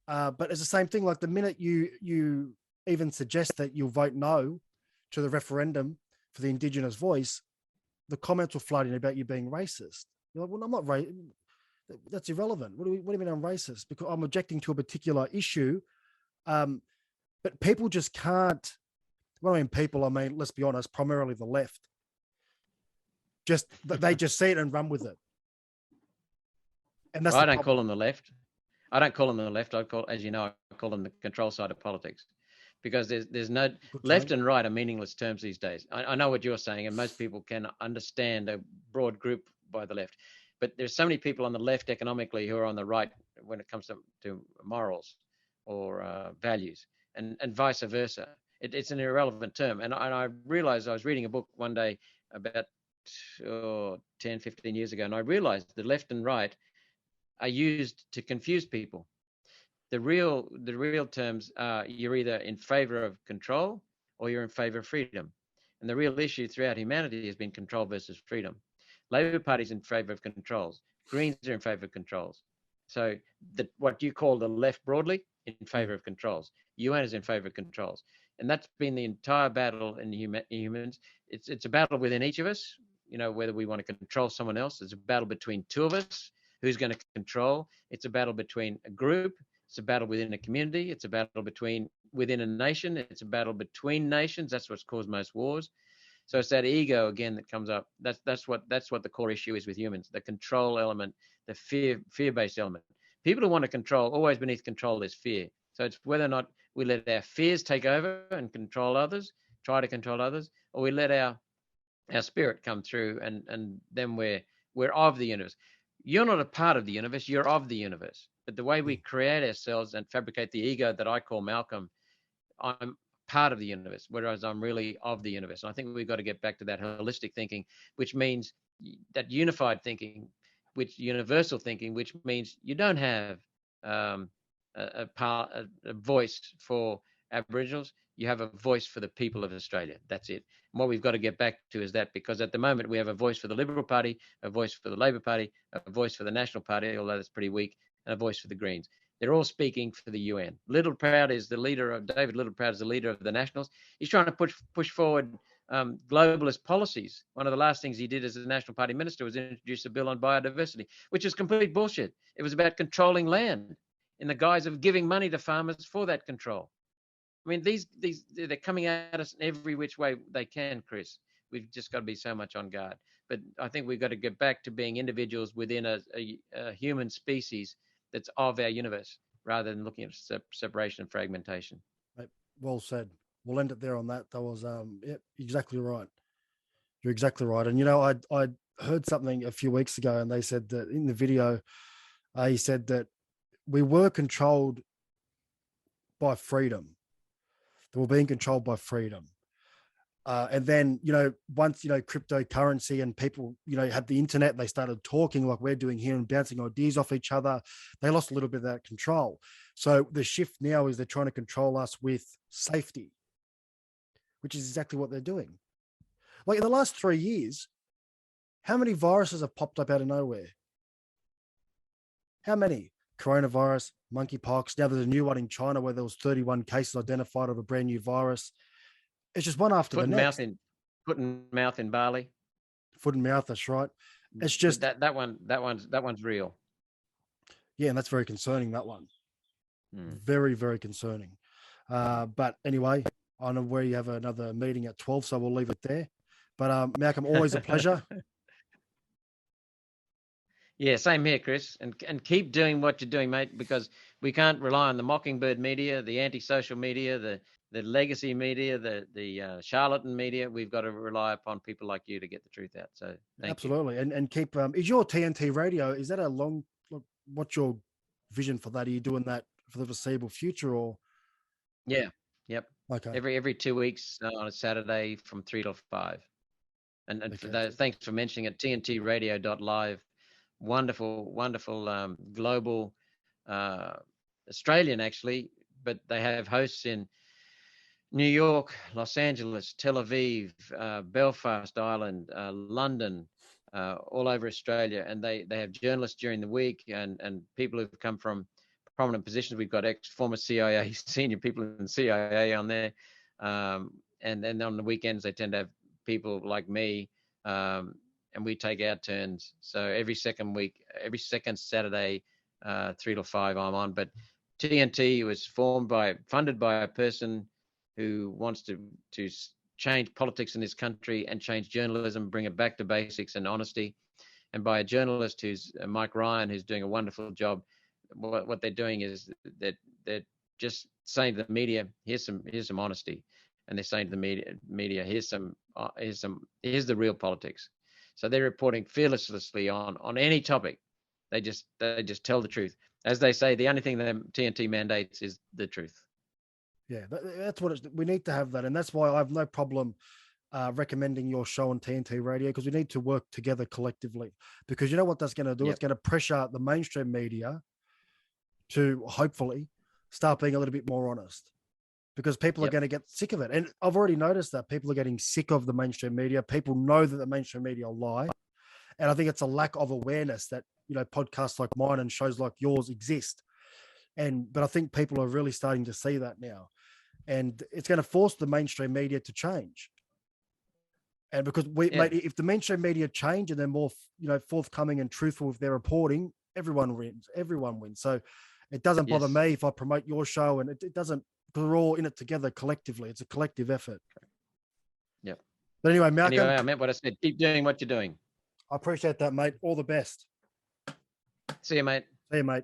But it's the same thing. Like the minute you even suggest that you'll vote no to the referendum for the Indigenous voice, the comments will flood in about you being racist. You're like, well, I'm not racist. That's irrelevant. What do you mean I'm racist? Because I'm objecting to a particular issue. But people just can't. Well, I mean, people, I mean, let's be honest, primarily the left. They just see it and run with it. And that's I don't call them the left. I don't call them the left. I call, as you know, I call them the control side of politics, because there's no left and right are meaningless terms these days. I know what you're saying, and most people can understand a broad group by the left, but there's so many people on the left economically who are on the right when it comes to morals or values, and vice versa. It's an irrelevant term. And I realized, I was reading a book one day about 10, 15 years ago, and I realized the left and right are used to confuse people. The real terms are, you're either in favor of control or you're in favor of freedom. And the real issue throughout humanity has been control versus freedom. Labor Party's in favor of controls. Greens are in favor of controls. So what you call the left broadly, in favor of controls. UN is in favor of controls. And that's been the entire battle in humans. It's a battle within each of us, whether we want to control someone else. It's a battle between two of us. Who's going to control? It's a battle between a group. It's a battle within a community. It's a battle within a nation. It's a battle between nations. That's what's caused most wars. So it's that ego again that comes up. That's what the core issue is with humans. The control element, the fear-based element. People who want to control, always beneath control is fear. So it's whether or not we let our fears take over and control others, try to control others, or we let our spirit come through, and then we're of the universe. You're not a part of the universe, you're of the universe. But the way we create ourselves and fabricate the ego that I call Malcolm, I'm part of the universe, whereas I'm really of the universe. And I think we've got to get back to that holistic thinking, which means that unified thinking, which universal thinking, which means you don't have a voice for Aboriginals. You have a voice for the people of Australia. That's it. And what we've got to get back to is that, because at the moment we have a voice for the Liberal Party, a voice for the Labor Party, a voice for the National Party, although that's pretty weak, and a voice for the Greens. They're all speaking for the UN. David Littleproud is the leader of the Nationals. He's trying to push forward globalist policies. One of the last things he did as a National Party minister was introduce a bill on biodiversity, which is complete bullshit. It was about controlling land in the guise of giving money to farmers for that control. I mean, they're coming at us in every which way they can, Chris. we've just got to be so much on guard. But I think we've got to get back to being individuals within a human species that's of our universe, rather than looking at separation and fragmentation. Mate, well said. We'll end it there on that. That was exactly right. You're exactly right. And I heard something a few weeks ago, and they said that in the video, he said that we were controlled by freedom. That we're being controlled by freedom. And then, once, cryptocurrency and people, had the internet, they started talking like we're doing here and bouncing ideas off each other. They lost a little bit of that control. So the shift now is they're trying to control us with safety, which is exactly what they're doing. Like in the last 3 years, how many viruses have popped up out of nowhere? How many? Coronavirus, monkeypox. Now there's a new one in China where there was 31 cases identified of a brand new virus. It's just one after the next. Foot and mouth in Bali. Foot and mouth, that's right. It's just that one's real. Yeah, and that's very concerning, that one. Very, very concerning. But anyway, I know where you have another meeting at 12, so we'll leave it there. But Malcolm, always a pleasure. Yeah, same here, Chris. And keep doing what you're doing, mate, because we can't rely on the mockingbird media, the antisocial media, the legacy media, the charlatan media. We've got to rely upon people like you to get the truth out. So absolutely. And keep is your TNT radio, is that what's your vision for that? Are you doing that for the foreseeable future, or? Yeah. Yep. Okay. Every 2 weeks on a Saturday from 3 to 5. And okay. For those, thanks for mentioning it. TNTradio.live. Wonderful global Australian, actually, but they have hosts in New York, Los Angeles, Tel Aviv, Belfast, Ireland, London, all over Australia, and they have journalists during the week and people who've come from prominent positions. We've got former CIA senior people in the CIA on there, and then on the weekends they tend to have people like me, and we take our turns. So every second Saturday, 3 to 5, I'm on. But TNT was funded by a person who wants to change politics in this country and change journalism, bring it back to basics and honesty, and by a journalist who's Mike Ryan, who's doing a wonderful job. What they're doing is that they're just saying to the media, here's some honesty, and they're saying to the media, here's the real politics. So they're reporting fearlessly on any topic. They just tell the truth. As they say, the only thing that TNT mandates is the truth. Yeah, that's what we need to have that. And that's why I have no problem recommending your show on TNT Radio, because we need to work together collectively. Because you know what that's going to do? Yep. It's going to pressure the mainstream media to hopefully start being a little bit more honest, because people are going to get sick of it. And I've already noticed that people are getting sick of the mainstream media. People know that the mainstream media lie. And I think it's a lack of awareness that, podcasts like mine and shows like yours exist. But I think people are really starting to see that now, and it's going to force the mainstream media to change. And because mate, if the mainstream media change and they're more, forthcoming and truthful with their reporting, everyone wins. So it doesn't bother me if I promote your show, and it doesn't, because we're all in it together collectively. It's a collective effort. Yep. But anyway, Malcolm. I meant what I said. Keep doing what you're doing. I appreciate that, mate. All the best. See you, mate. See you, mate.